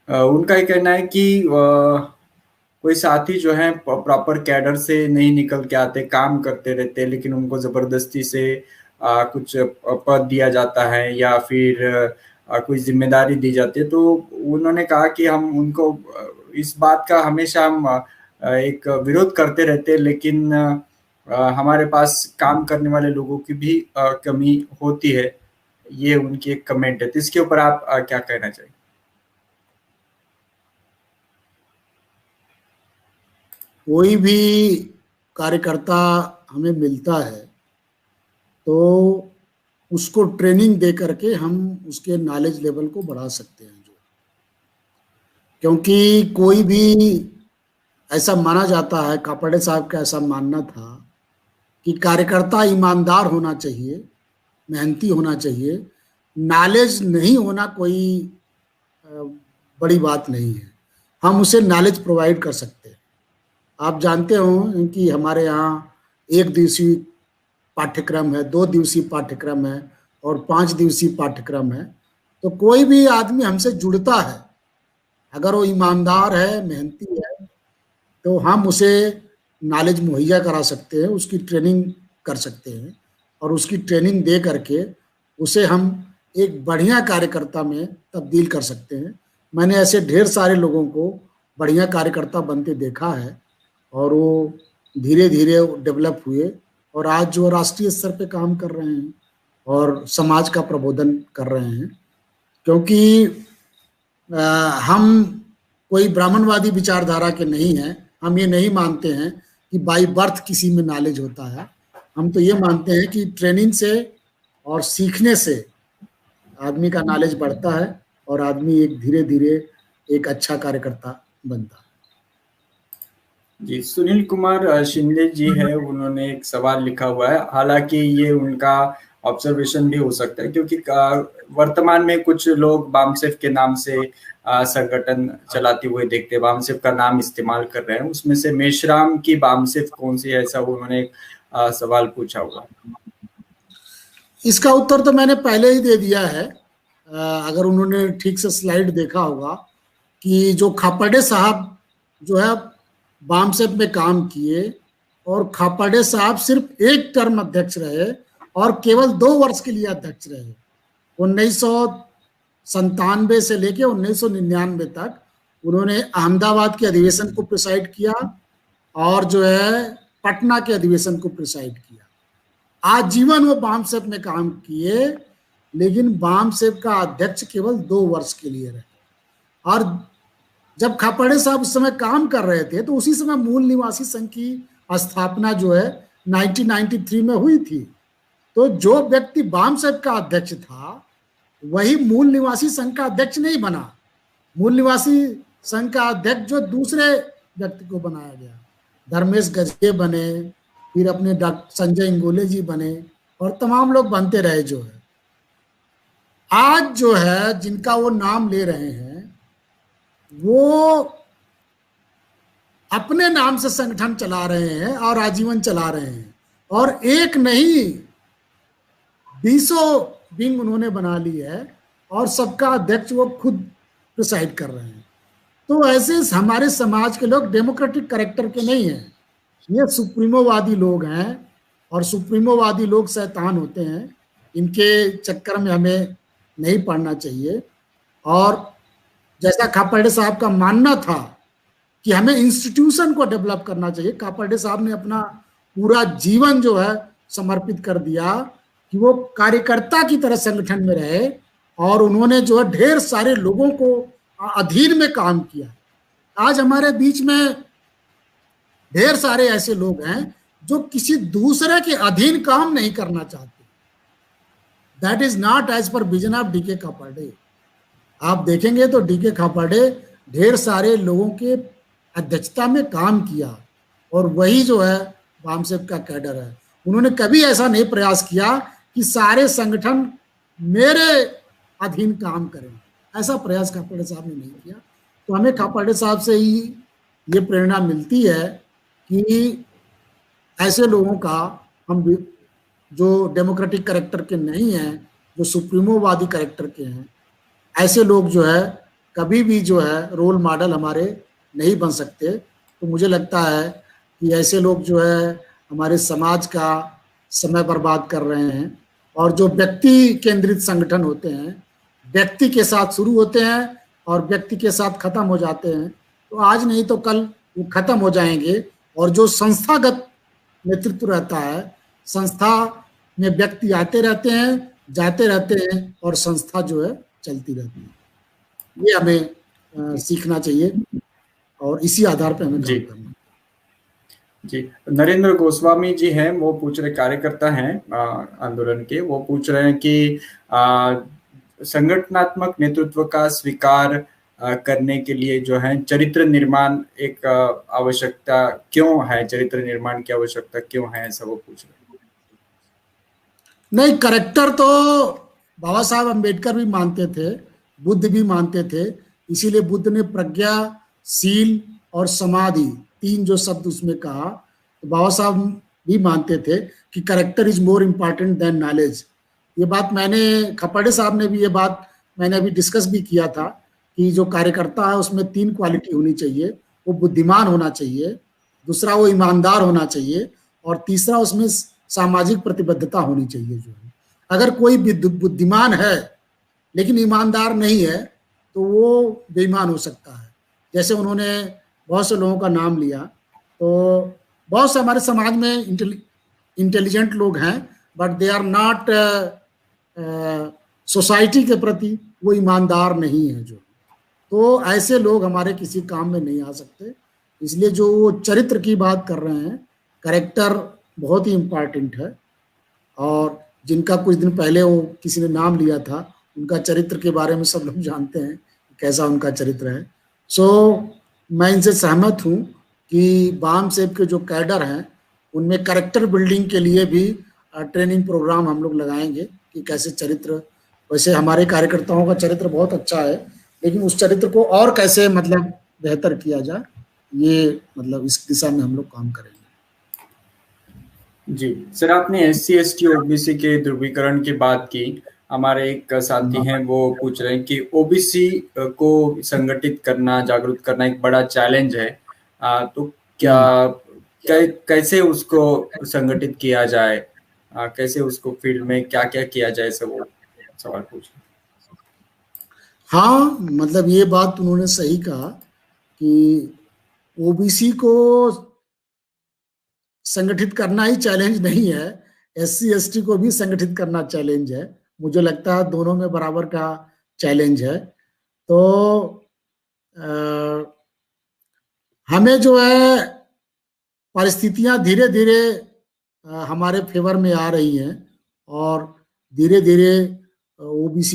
उनका ये कहना है कि कोई साथी जो है प्रॉपर कैडर से नहीं निकल के आते, काम करते रहते हैं, लेकिन उनको जबरदस्ती से कुछ पद दिया जाता है या फिर कोई जिम्मेदारी दी जाती है। तो उन्होंने कहा कि हम उनको इस बात का हमेशा हम एक विरोध करते रहते हैं, लेकिन हमारे पास काम करने वाले लोगों की भी कमी होती है। ये उनकी एक कमेंट है, तो इसके ऊपर आप क्या कहना चाहिए? कोई भी कार्यकर्ता हमें मिलता है तो उसको ट्रेनिंग दे करके हम उसके नॉलेज लेवल को बढ़ा सकते हैं। जो क्योंकि कोई भी ऐसा माना जाता है, कापड़े साहब का ऐसा मानना था कि कार्यकर्ता ईमानदार होना चाहिए, मेहनती होना चाहिए, नॉलेज नहीं होना कोई बड़ी बात नहीं है। हम उसे नॉलेज प्रोवाइड कर सकते हैं। आप जानते हो कि हमारे यहाँ 1 दिवसीय पाठ्यक्रम है, 2 दिवसीय पाठ्यक्रम है और 5 दिवसीय पाठ्यक्रम है। तो कोई भी आदमी हमसे जुड़ता है, अगर वो ईमानदार है, मेहनती है, तो हम उसे नॉलेज मुहैया करा सकते हैं, उसकी ट्रेनिंग कर सकते हैं और उसकी ट्रेनिंग दे करके उसे हम एक बढ़िया कार्यकर्ता में तब्दील कर सकते हैं। मैंने ऐसे ढेर सारे लोगों को बढ़िया कार्यकर्ता बनते देखा है और वो धीरे धीरे डेवलप हुए और आज जो राष्ट्रीय स्तर पे काम कर रहे हैं और समाज का प्रबोधन कर रहे हैं। क्योंकि हम कोई ब्राह्मणवादी विचारधारा के नहीं हैं। हम ये नहीं मानते हैं कि बाई बर्थ किसी में नॉलेज होता है। हम तो ये मानते हैं कि ट्रेनिंग से और सीखने से आदमी का नॉलेज बढ़ता है और आदमी एक धीरे धीरे एक अच्छा कार्यकर्ता बनता है। जी, सुनील कुमार शिंदे जी है, उन्होंने एक सवाल लिखा हुआ है। हालांकि ये उनका ऑब्जर्वेशन भी हो सकता है, क्योंकि वर्तमान में कुछ लोग बामसेफ के नाम से संगठन चलाते हुए देखते हैं, बामसेफ का नाम इस्तेमाल कर रहे हैं। उसमें से मेश्राम की बामसेफ कौन सी है, ऐसा उन्होंने एक सवाल पूछा हुआ। इसका उत्तर तो मैंने पहले ही दे दिया है। अगर उन्होंने ठीक से स्लाइड देखा होगा कि जो खापर्डे साहब जो है बामसेफ में काम किए और खापर्डे साहब सिर्फ एक टर्म अध्यक्ष रहे और केवल 2 वर्ष के लिए अध्यक्ष रहे। 1997 से लेके 1999 तक उन्होंने अहमदाबाद के अधिवेशन को प्रिसाइड किया और जो है पटना के अधिवेशन को प्रिसाइड किया। आजीवन वो बामसेफ में काम किए, लेकिन बामसेफ का अध्यक्ष केवल 2 वर्ष के लिए रहे। और जब खापर्डे साहब उस समय काम कर रहे थे तो उसी समय मूल निवासी संघ की स्थापना जो है 1993 में हुई थी। तो जो व्यक्ति बामसेफ का अध्यक्ष था वही मूल निवासी संघ का अध्यक्ष नहीं बना। मूल निवासी संघ का अध्यक्ष जो दूसरे व्यक्ति को बनाया गया, धर्मेश गजगे बने, फिर अपने डॉक्टर संजय इंगोले जी बने और तमाम लोग बनते रहे। जो है आज जो है जिनका वो नाम ले रहे हैं वो अपने नाम से संगठन चला रहे हैं और आजीवन चला रहे हैं, और एक नहीं 20 विंग उन्होंने बना ली है और सबका अध्यक्ष वो खुद प्रिसाइड कर रहे हैं। तो ऐसे हमारे समाज के लोग डेमोक्रेटिक कैरेक्टर के नहीं हैं, ये सुप्रीमोवादी लोग हैं और सुप्रीमोवादी लोग शैतान होते हैं। इनके चक्कर में हमें नहीं पड़ना चाहिए। और जैसा खापर्डे साहब का मानना था कि हमें इंस्टीट्यूशन को डेवलप करना चाहिए, खापर्डे साहब ने अपना पूरा जीवन जो है समर्पित कर दिया कि वो कार्यकर्ता की तरह संगठन में रहे और उन्होंने जो है ढेर सारे लोगों को अधीन में काम किया। आज हमारे बीच में ढेर सारे ऐसे लोग हैं जो किसी दूसरे के अधीन काम नहीं करना चाहते। That is not as per vision of DK Khaparde. आप देखेंगे तो डीके खापर्डे ढेर सारे लोगों के अध्यक्षता में काम किया और वही जो है बामसेफ का कैडर है। उन्होंने कभी ऐसा नहीं प्रयास किया कि सारे संगठन मेरे अधीन काम करें, ऐसा प्रयास खापर्डे साहब ने नहीं किया। तो हमें खापर्डे साहब से ही ये प्रेरणा मिलती है कि ऐसे लोगों का हम भी, जो डेमोक्रेटिक कैरेक्टर के नहीं हैं, जो सुप्रीमोवादी कैरेक्टर के हैं, ऐसे लोग जो है कभी भी जो है रोल मॉडल हमारे नहीं बन सकते। तो मुझे लगता है कि ऐसे लोग जो है हमारे समाज का समय बर्बाद कर रहे हैं। और जो व्यक्ति केंद्रित संगठन होते हैं, व्यक्ति के साथ शुरू होते हैं और व्यक्ति के साथ खत्म हो जाते हैं, तो आज नहीं तो कल वो खत्म हो जाएंगे। और जो संस्थागत नेतृत्व रहता है, संस्था में व्यक्ति आते रहते हैं, जाते रहते हैं और संस्था जो है चलती रहती है। ये हमें सीखना चाहिए और इसी आधार पर हमें काम करना। जी, नरेंद्र गोस्वामी जी हैं, वो पूछ रहे, कार्यकर्ता हैं आंदोलन के, वो पूछ रहे हैं कि संगठनात्मक नेतृत्व का स्वीकार करने के लिए जो है चरित्र निर्माण एक आवश्यकता क्यों है, चरित्र निर्माण की आवश्यकता क्यों है, ऐसा वो पूछ रहे हैं। नहीं, करेक्टर तो बाबा साहब अम्बेडकर भी मानते थे, बुद्ध भी मानते थे। इसीलिए बुद्ध ने प्रज्ञा, सील और समाधि, 3 जो शब्द उसमें कहा, तो बाबा साहब भी मानते थे कि character is more important than knowledge. ये बात मैंने, खपाड़े साहब ने भी ये बात मैंने अभी डिस्कस भी किया था कि जो कार्यकर्ता है उसमें 3 क्वालिटी होनी चाहिए। वो बुद्धिमान होना चाहिए, दूसरा वो ईमानदार होना चाहिए, और तीसरा उसमें सामाजिक प्रतिबद्धता होनी चाहिए। जो है, अगर कोई बुद्धिमान है लेकिन ईमानदार नहीं है तो वो बेईमान हो सकता है। जैसे उन्होंने बहुत से लोगों का नाम लिया, तो बहुत से हमारे समाज में इंटेलिजेंट लोग हैं, but they are not, society के प्रति वो ईमानदार नहीं है। जो तो ऐसे लोग हमारे किसी काम में नहीं आ सकते। इसलिए जो वो चरित्र की बात कर रहे हैं, कैरेक्टर बहुत ही इम्पॉर्टेंट है। और जिनका कुछ दिन पहले वो किसी ने नाम लिया था, उनका चरित्र के बारे में सब लोग जानते हैं कैसा उनका चरित्र है। सो मैं इनसे सहमत हूँ कि बाम सेब के जो कैडर हैं उनमें कैरेक्टर बिल्डिंग के लिए भी ट्रेनिंग प्रोग्राम हम लोग लगाएंगे कि कैसे चरित्र, वैसे हमारे कार्यकर्ताओं का चरित्र बहुत अच्छा है, लेकिन उस चरित्र को और कैसे मतलब बेहतर किया जाए, ये मतलब इस दिशा में हम लोग काम करेंगे। जी सर, आपने SC ST OBC के ध्रुवीकरण की बात की। हमारे एक साथी हैं, वो पूछ रहे हैं कि OBC को संगठित करना, जागरूक करना एक बड़ा चैलेंज है, तो क्या कैसे उसको संगठित किया जाए, कैसे उसको फील्ड में क्या क्या किया जाए, सब वो सवाल पूछ रहे हैं। हाँ, मतलब ये बात उन्होंने सही कहा कि OBC को संगठित करना ही चैलेंज नहीं है, SC ST को भी संगठित करना चैलेंज है। मुझे लगता है दोनों में बराबर का चैलेंज है। तो हमें जो है परिस्थितियां धीरे धीरे हमारे फेवर में आ रही हैं और धीरे धीरे OBC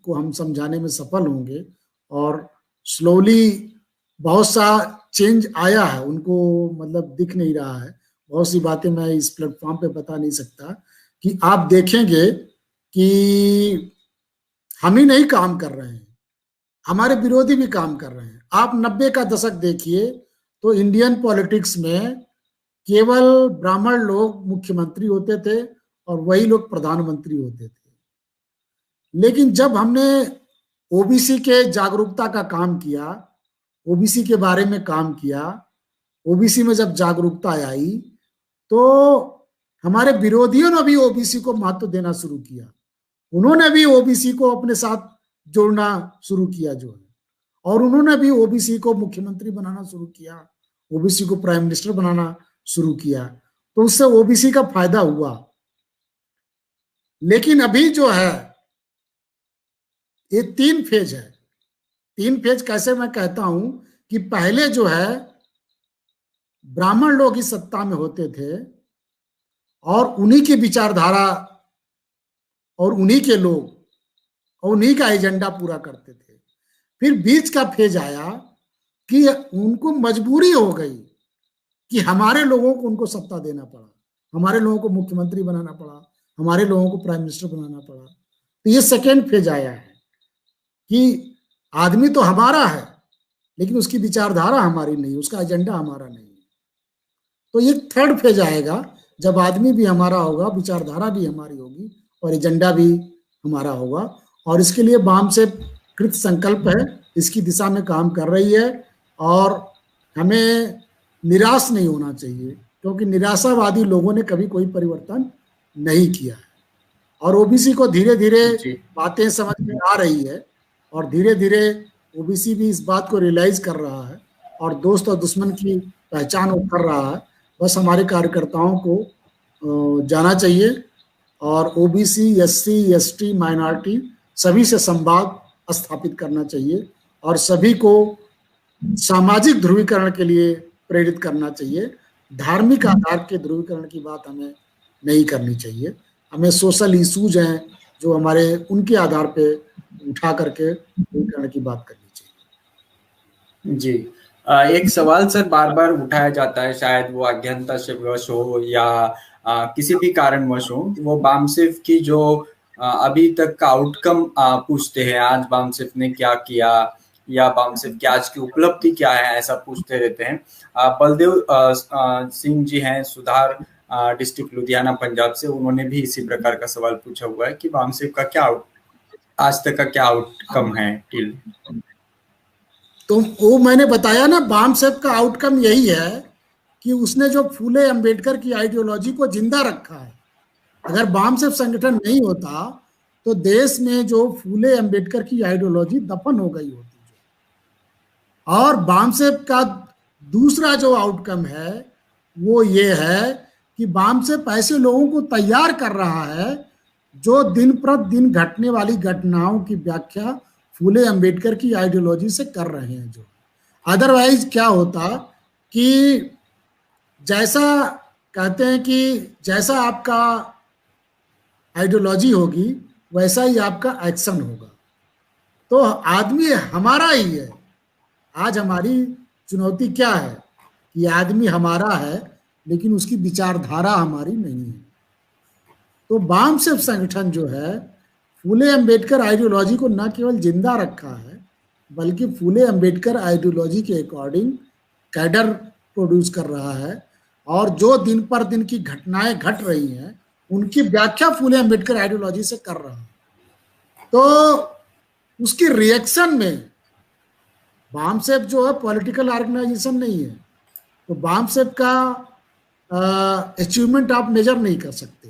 को हम समझाने में सफल होंगे और स्लोली बहुत सा चेंज आया है, उनको मतलब दिख नहीं रहा है। बहुत सी बातें मैं इस प्लेटफॉर्म पे बता नहीं सकता कि आप देखेंगे कि हम ही नहीं काम कर रहे हैं, हमारे विरोधी भी काम कर रहे हैं। आप 90 का दशक देखिए तो इंडियन पॉलिटिक्स में केवल ब्राह्मण लोग मुख्यमंत्री होते थे और वही लोग प्रधानमंत्री होते थे। लेकिन जब हमने OBC के जागरूकता का काम किया, OBC के बारे में काम किया, OBC में जब जागरूकता आई तो हमारे विरोधियों ने भी OBC को महत्व देना शुरू किया। उन्होंने भी OBC को अपने साथ जोड़ना शुरू किया जो है, और उन्होंने भी OBC को मुख्यमंत्री बनाना शुरू किया, OBC को प्राइम मिनिस्टर बनाना शुरू किया। तो उससे OBC का फायदा हुआ। लेकिन अभी जो है ये 3 फेज है। 3 फेज कैसे मैं कहता हूं कि पहले जो है ब्राह्मण लोग इस सत्ता में होते थे और उन्हीं की विचारधारा और उन्हीं के लोग और उन्हीं का एजेंडा पूरा करते थे। फिर बीच का फेज आया कि उनको मजबूरी हो गई कि हमारे लोगों को उनको सत्ता देना पड़ा, हमारे लोगों को मुख्यमंत्री बनाना पड़ा, हमारे लोगों को प्राइम मिनिस्टर बनाना पड़ा। तो ये सेकेंड फेज आया है कि आदमी तो हमारा है लेकिन उसकी विचारधारा हमारी नहीं, उसका एजेंडा हमारा नहीं। तो एक थर्ड फेज आएगा जब आदमी भी हमारा होगा, विचारधारा भी हमारी होगी और एजेंडा भी हमारा होगा। और इसके लिए बाम से कृत संकल्प है, इसकी दिशा में काम कर रही है और हमें निराश नहीं होना चाहिए, क्योंकि निराशावादी लोगों ने कभी कोई परिवर्तन नहीं किया है। और ओबीसी को धीरे धीरे बातें समझ में आ रही है और धीरे धीरे ओबीसी भी इस बात को रियलाइज कर रहा है और दोस्त और दुश्मन की पहचान वो कर रहा है। बस हमारे कार्यकर्ताओं को जाना चाहिए और ओबीसी, एससी, एसटी, माइनॉरिटी सभी से संवाद स्थापित करना चाहिए और सभी को सामाजिक ध्रुवीकरण के लिए प्रेरित करना चाहिए। धार्मिक आधार के ध्रुवीकरण की बात हमें नहीं करनी चाहिए। हमें सोशल इश्यूज हैं जो हमारे, उनके आधार पे उठा करके ध्रुवीकरण की बात करनी चाहिए। जी, एक सवाल सर बार बार उठाया जाता है, शायद वो अज्ञानता से वश हो या किसी भी कारणवश हो, वो बामसेफ की जो अभी तक का आउटकम पूछते हैं, आज बामसेफ ने क्या किया या बामसेफ की आज की उपलब्धि क्या है, ऐसा पूछते रहते हैं। बलदेव सिंह जी हैं, सुधार डिस्ट्रिक्ट लुधियाना पंजाब से, उन्होंने भी इसी प्रकार का सवाल पूछा हुआ है कि बामसेफ का क्या आज तक का क्या आउटकम है टिल। तो वो मैंने बताया ना, बामसेफ का आउटकम यही है कि उसने जो फूले अंबेडकर की आइडियोलॉजी को जिंदा रखा है। अगर बामसेफ संगठन नहीं होता तो देश में जो फूले अंबेडकर की आइडियोलॉजी दफन हो गई होती। और बामसेफ का दूसरा जो आउटकम है वो ये है कि बामसेफ ऐसे लोगों को तैयार कर रहा है जो दिन प्रतिदिन घटने वाली घटनाओं की व्याख्या फूले अंबेडकर की आइडियोलॉजी से कर रहे हैं। जो अदरवाइज क्या होता कि जैसा कहते हैं कि जैसा आपका आइडियोलॉजी होगी वैसा ही आपका एक्शन होगा। तो आदमी हमारा ही है। आज हमारी चुनौती क्या है कि आदमी हमारा है लेकिन उसकी विचारधारा हमारी नहीं है। तो बामसेफ संगठन जो है फूले अंबेडकर आइडियोलॉजी को न केवल जिंदा रखा है बल्कि फूले अंबेडकर आइडियोलॉजी के अकॉर्डिंग कैडर प्रोड्यूस कर रहा है और जो दिन पर दिन की घटनाएं घट रही हैं उनकी व्याख्या फूले अंबेडकर आइडियोलॉजी से कर रहा है। तो उसकी रिएक्शन में बामसेफ जो है पॉलिटिकल ऑर्गेनाइजेशन नहीं है, तो बामसेफ का अचीवमेंट आप मेजर नहीं कर सकते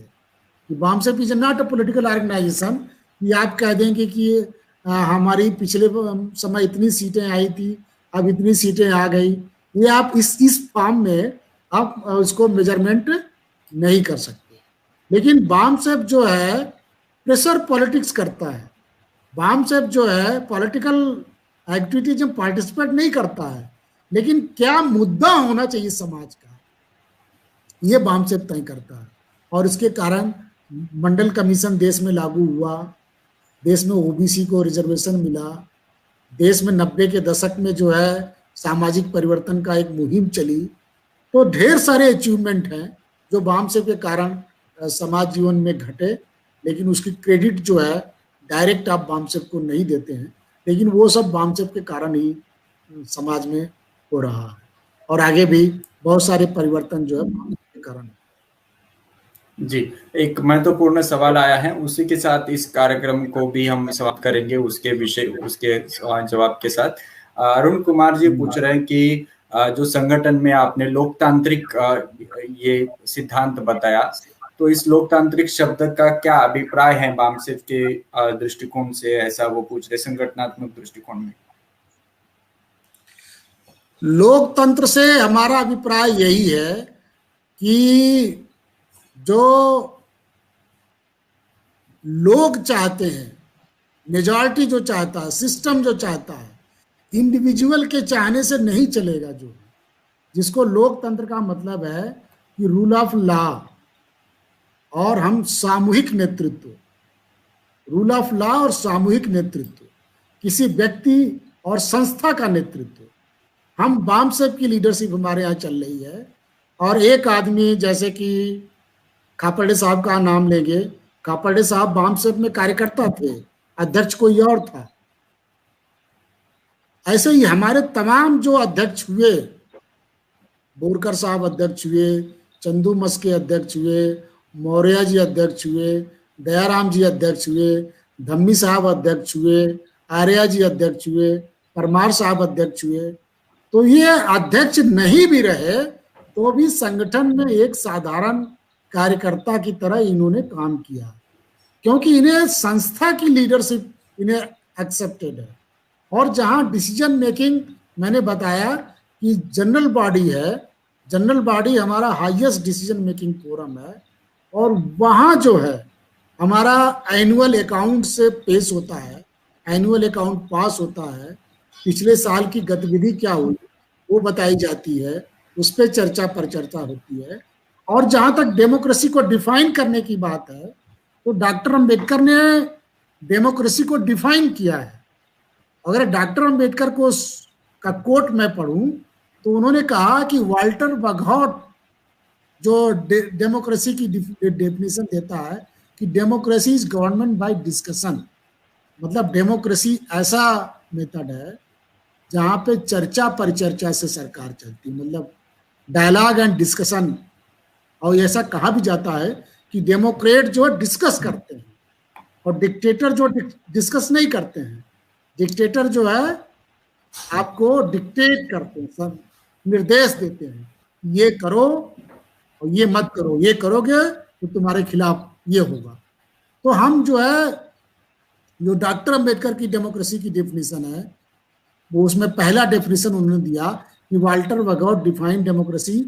कि BAMCEF is not a political organisation कि आप कह देंगे कि हमारी पिछले समय इतनी सीटें आई थी अब इतनी सीटें आ गई। ये आप इस फॉर्म में आप उसको मेजरमेंट नहीं कर सकते। लेकिन बामसेफ जो है प्रेशर पॉलिटिक्स करता है। बामसेफ जो है पॉलिटिकल एक्टिविटीज में पार्टिसिपेट नहीं करता है, लेकिन क्या मुद्दा होना चाहिए समाज का ये बामसेफ तय करता है। और इसके कारण मंडल कमीशन देश में लागू हुआ, देश में ओबीसी को रिजर्वेशन मिला, देश में 90 के दशक में जो है सामाजिक परिवर्तन का एक मुहिम चली। तो ढेर सारे अचीवमेंट हैं जो बामसेफ के कारण समाज जीवन में घटे, लेकिन उसकी क्रेडिट जो है डायरेक्ट आप बामसेफ को नहीं देते हैं, लेकिन वो सब बामसेफ के कारण ही समाज में हो रहा है और आगे भी बहुत सारे परिवर्तन जो है बामसेफ के कारण। जी, एक महत्वपूर्ण सवाल आया है, उसी के साथ इस कार्यक्रम को भी हम समाप्त करेंगे उसके विषय उसके जवाब के साथ। अरुण कुमार जी पूछ रहे हैं कि जो संगठन में आपने लोकतांत्रिक ये सिद्धांत बताया, तो इस लोकतांत्रिक शब्द का क्या अभिप्राय है बामसेफ के दृष्टिकोण से, ऐसा वो पूछ रहे संगठनात्मक दृष्टिकोण में। लोकतंत्र से हमारा अभिप्राय यही है कि जो लोग चाहते हैं, मेजॉरिटी जो चाहता है, सिस्टम जो चाहता है, इंडिविजुअल के चाहने से नहीं चलेगा। जो जिसको लोकतंत्र का मतलब है कि रूल ऑफ लॉ और हम सामूहिक नेतृत्व, रूल ऑफ लॉ और सामूहिक नेतृत्व, किसी व्यक्ति और संस्था का नेतृत्व। हम बामसेफ की लीडरशिप हमारे यहाँ चल रही है और एक आदमी जैसे कि खापर्डे साहब का नाम लेंगे, खापर्डे साहब बामसेफ में कार्यकर्ता थे, अध्यक्ष कोई और था। ऐसे ही हमारे तमाम जो अध्यक्ष हुए बोरकर साहब अध्यक्ष हुए, चंदू मस्के अध्यक्ष हुए, मौर्य जी अध्यक्ष हुए, दयाराम जी अध्यक्ष हुए, धम्मी साहब अध्यक्ष हुए, आर्या जी अध्यक्ष हुए, परमार साहब अध्यक्ष हुए। तो ये अध्यक्ष नहीं भी रहे तो भी संगठन में एक साधारण कार्यकर्ता की तरह इन्होंने काम किया, क्योंकि इन्हें संस्था की लीडरशिप इन्हें एक्सेप्टेड है। और जहां डिसीजन मेकिंग मैंने बताया कि जनरल बॉडी है, जनरल बॉडी हमारा हाईएस्ट डिसीजन मेकिंग फोरम है, और वहां जो है हमारा एनुअल अकाउंट से पेश होता है, एनुअल अकाउंट पास होता है, पिछले साल की गतिविधि क्या हुई वो बताई जाती है, उस पर चर्चा पर चर्चा होती है। और जहां तक डेमोक्रेसी को डिफाइन करने की बात है तो डॉक्टर अंबेडकर ने डेमोक्रेसी को डिफाइन किया है। अगर डॉक्टर अंबेडकर को का कोट मैं पढ़ूं तो उन्होंने कहा कि वाल्टर बगहॉट जो डेमोक्रेसी की डेफिनेशन देता है कि democracy is government by discussion, मतलब डेमोक्रेसी ऐसा मेथड है जहां पे चर्चा परिचर्चा से सरकार चलती, मतलब डायलॉग एंड डिस्कशन। और ऐसा कहा भी जाता है कि डेमोक्रेट जो डिस्कस करते हैं और डिक्टेटर जो डिस्कस नहीं करते हैं। डिक्टेटर जो है आपको डिक्टेट करते हैं, सब निर्देश देते हैं, ये करो और ये मत करो, ये करोगे तो तुम्हारे खिलाफ ये होगा। तो हम जो है जो डॉक्टर अंबेडकर की डेमोक्रेसी की डेफिनेशन है वो उसमें पहला डेफिनेशन उन्होंने दिया कि Walter Bagehot define democracy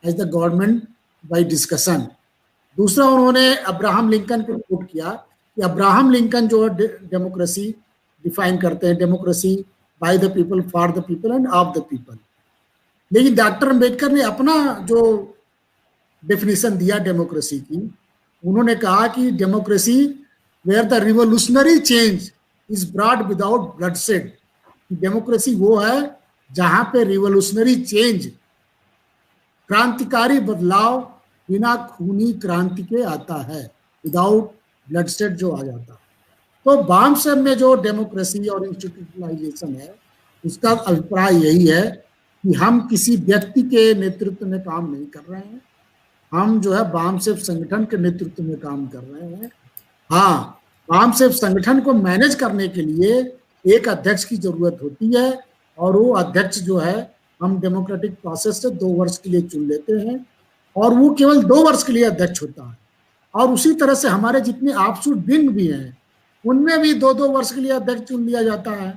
as the government by discussion. दूसरा उन्होंने अब्राहम लिंकन को कोट किया कि अब्राहम लिंकन जो डेमोक्रेसी डिफाइन करते हैं, democracy by the people, for the people and of the people. लेकिन डॉक्टर अंबेडकर ने अपना जो डेफिनेशन दिया डेमोक्रेसी की, उन्होंने कहा कि democracy where the revolutionary change is brought without bloodshed. Democracy वो है जहां पे रिवोल्यूशनरी चेंज, क्रांतिकारी बदलाव बिना खूनी क्रांति के आता है, विदाउट ब्लडशेड जो आ जाता है। तो बामसेब में जो डेमोक्रेसी और इंस्टीट्यूशनलाइजेशन है उसका अभिप्राय यही है कि हम किसी व्यक्ति के नेतृत्व में काम नहीं कर रहे हैं, हम जो है बामसेब संगठन के नेतृत्व में काम कर रहे हैं। हाँ, बामसेब संगठन को मैनेज करने के लिए एक अध्यक्ष की जरूरत होती है, और वो अध्यक्ष जो है हम डेमोक्रेटिक प्रोसेस से 2 वर्ष के लिए चुन लेते हैं, और वो केवल 2 वर्ष के लिए अध्यक्ष होता है। और उसी तरह से हमारे जितने ऑफशूट विंग भी हैं उनमें भी 2-2 वर्ष के लिए अध्यक्ष चुन लिया जाता है।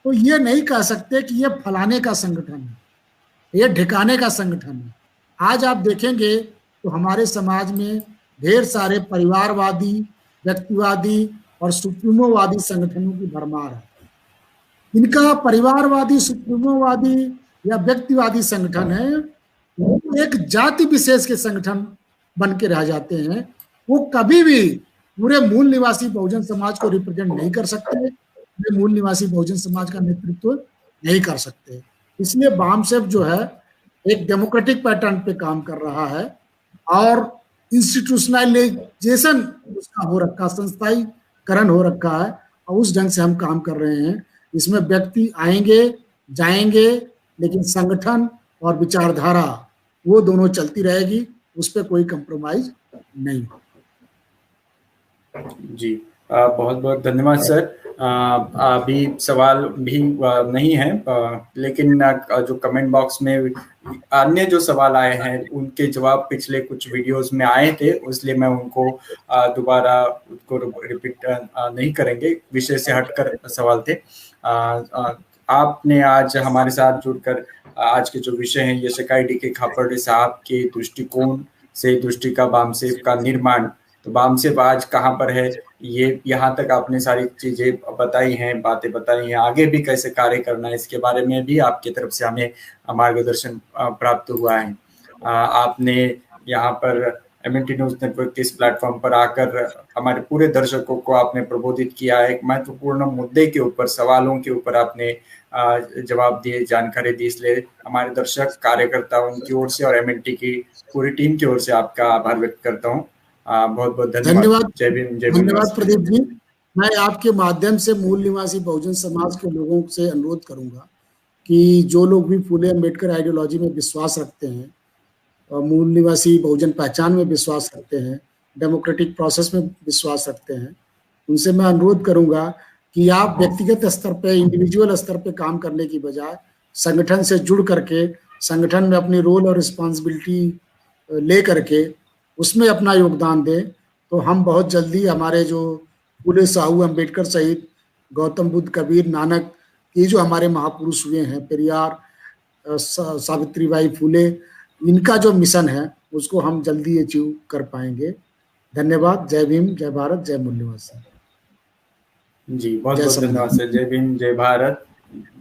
तो ये नहीं कह सकते कि ये फलाने का संगठन है, ये ठिकाने का संगठन है। आज आप देखेंगे तो हमारे समाज में ढेर सारे परिवारवादी, व्यक्तिवादी और सुप्रीमोवादी संगठनों की भरमार है। इनका परिवारवादी, सुप्रीमोवादी या व्यक्तिवादी संगठन है वो एक जाति विशेष के संगठन बन के रह जाते हैं। वो कभी भी पूरे मूल निवासी बहुजन समाज को रिप्रेजेंट नहीं कर सकते, वे मूल निवासी बहुजन समाज का नेतृत्व नहीं कर सकते। इसलिए बामसेब जो है एक डेमोक्रेटिक पैटर्न पे काम कर रहा है और इंस्टीट्यूशनलाइजेशन उसका हो रखा, संस्थाईकरण हो रखा है, और उस ढंग से हम काम कर रहे हैं। इसमें व्यक्ति आएंगे जाएंगे, लेकिन संगठन और विचारधारा वो दोनों चलती रहेगी, उस पर कोई कंप्रोमाइज नहीं। जी, बहुत बहुत धन्यवाद सर। अभी सवाल भी नहीं है, लेकिन जो कमेंट बॉक्स में अन्य जो सवाल आए हैं उनके जवाब पिछले कुछ वीडियोस में आए थे, इसलिए मैं उनको दोबारा उसको रिपीट नहीं करेंगे। विषय से हटकर सवाल थे। आपने आज हमारे साथ जुड़कर आज के जो विषय हैं यशकाई डीके खापर्डे साहब के दृष्टिकोण से दृष्टि का बामसेब का निर्माण, तो बामसेब आज कहाँ पर है, ये यहाँ तक आपने सारी चीजें बताई हैं, बातें बताई हैं। आगे भी कैसे कार्य करना है इसके बारे में भी आपकी तरफ से हमें मार्गदर्शन प्राप्त हुआ है। आपने यहाँ पर एमएनटी न्यूज नेटवर्क के इस प्लेटफॉर्म पर आकर हमारे पूरे दर्शकों को आपने प्रबोधित किया है। एक महत्वपूर्ण मुद्दे के ऊपर, सवालों के ऊपर आपने जवाब दिए, जानकारी दी, इसलिए हमारे दर्शक, कार्यकर्ता उनकी ओर से और एमएनटी की पूरी टीम की ओर से आपका आभार व्यक्त करता हूँ। बहुत बहुत धन्यवाद। जय भीम। जय भीम। धन्यवाद प्रदीप जी। मैं आपके माध्यम से मूल निवासी बहुजन समाज के लोगों से अनुरोध करूंगा कि जो लोग भी फूले अम्बेडकर आइडियोलॉजी में विश्वास रखते हैं, मूल निवासी बहुजन पहचान में विश्वास रखते हैं, डेमोक्रेटिक प्रोसेस में विश्वास रखते हैं, उनसे मैं अनुरोध करूंगा कि आप व्यक्तिगत स्तर पे, इंडिविजुअल स्तर पे काम करने की बजाय संगठन से जुड़ करके, संगठन में अपनी रोल और रिस्पॉन्सिबिलिटी ले करके उसमें अपना योगदान दें। तो हम बहुत जल्दी हमारे जो फूले साहू अम्बेडकर सहित गौतम बुद्ध, कबीर, नानक, ये जो हमारे महापुरुष हुए हैं, पेरियार, सावित्रीबाई फूले, इनका जो मिशन है उसको हम जल्दी अचीव कर पाएंगे। धन्यवाद। जय भीम, जय भारत, जय मूल्य निवासी। जी बहुत बहुत धन्यवाद सर। जय भीम, जय भारत,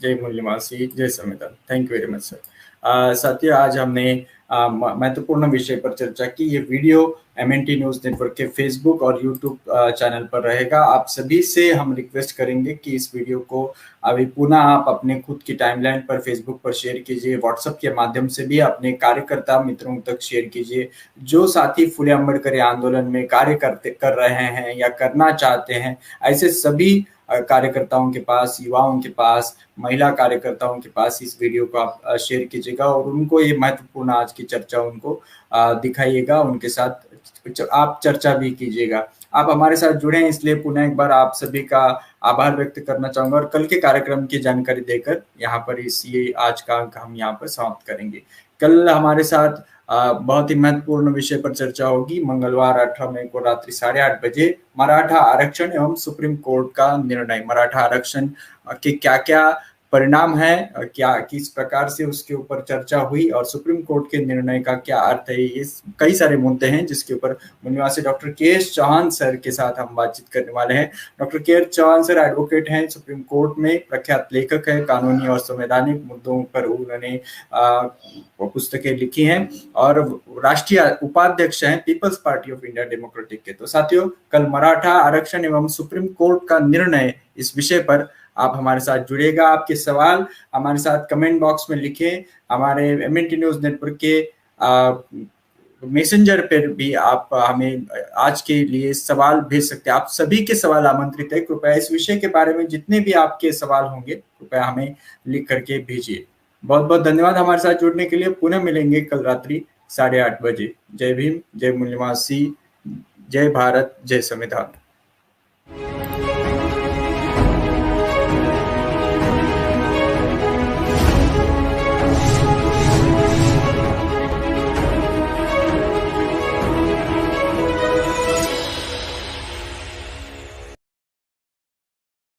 जय मूल्य निवासी, जय संविधान। Thank you very much sir. साथियों, आज हमने महत्वपूर्ण विषय पर चर्चा की। ये वीडियो MNT न्यूज नेटवर्क के फेसबुक और यूट्यूब चैनल पर रहेगा। आप सभी से हम रिक्वेस्ट करेंगे कि इस वीडियो को अभी पुनः आप अपने खुद की टाइमलाइन पर, फेसबुक पर शेयर कीजिए, व्हाट्सएप के माध्यम से भी अपने कार्यकर्ता मित्रों तक शेयर कीजिए। जो साथी फुले अम्बेडकर आंदोलन में कार्य कर रहे हैं या करना चाहते हैं, ऐसे सभी कार्यकर्ताओं के पास, युवाओं के पास, महिला कार्यकर्ताओं के पास इस वीडियो को आप शेयर कीजिएगा और उनको ये महत्वपूर्ण आज की चर्चा उनको दिखाइएगा, उनके साथ आप चर्चा भी कीजिएगा। आप हमारे साथ जुड़े हैं, इसलिए पुनः एक बार आप सभी का आभार व्यक्त करना चाहूंगा और कल के कार्यक्रम की जानकारी देकर यहाँ पर ये आज का अंक हम यहाँ पर समाप्त करेंगे। कल हमारे साथ बहुत ही महत्वपूर्ण विषय पर चर्चा होगी। मंगलवार 18 मई को रात्रि 8:30 बजे मराठा आरक्षण एवं सुप्रीम कोर्ट का निर्णय, मराठा आरक्षण के क्या क्या परिणाम है, क्या किस प्रकार से उसके ऊपर चर्चा हुई और सुप्रीम कोर्ट के निर्णय का क्या अर्थ है, ये कई सारे मुद्दे हैं जिसके ऊपर निवासी डॉक्टर KS चौहान सर के साथ हम बातचीत करने वाले हैं। Doctor KS Chauhan sir advocate हैं, सुप्रीम कोर्ट में प्रख्यात लेखक है, कानूनी और संवैधानिक मुद्दों पर उन्होंने पुस्तकें लिखी हैं और राष्ट्रीय उपाध्यक्ष हैं people's party of India democratic के। तो साथियों, कल मराठा आरक्षण एवं सुप्रीम कोर्ट का निर्णय, इस विषय पर आप हमारे साथ जुड़ेगा। आपके सवाल हमारे साथ कमेंट बॉक्स में लिखें। हमारे MNT न्यूज नेटवर्क के मैसेंजर पर भी आप हमें आज के लिए सवाल भेज सकते हैं। आप सभी के सवाल आमंत्रित है। कृपया इस विषय के बारे में जितने भी आपके सवाल होंगे कृपया हमें लिख करके भेजिए। बहुत बहुत धन्यवाद हमारे साथ जुड़ने के लिए। पुनः मिलेंगे कल रात्रि 8:30 बजे। जय भीम, जय मूल्य निवासी, जय भारत, जय संविधान।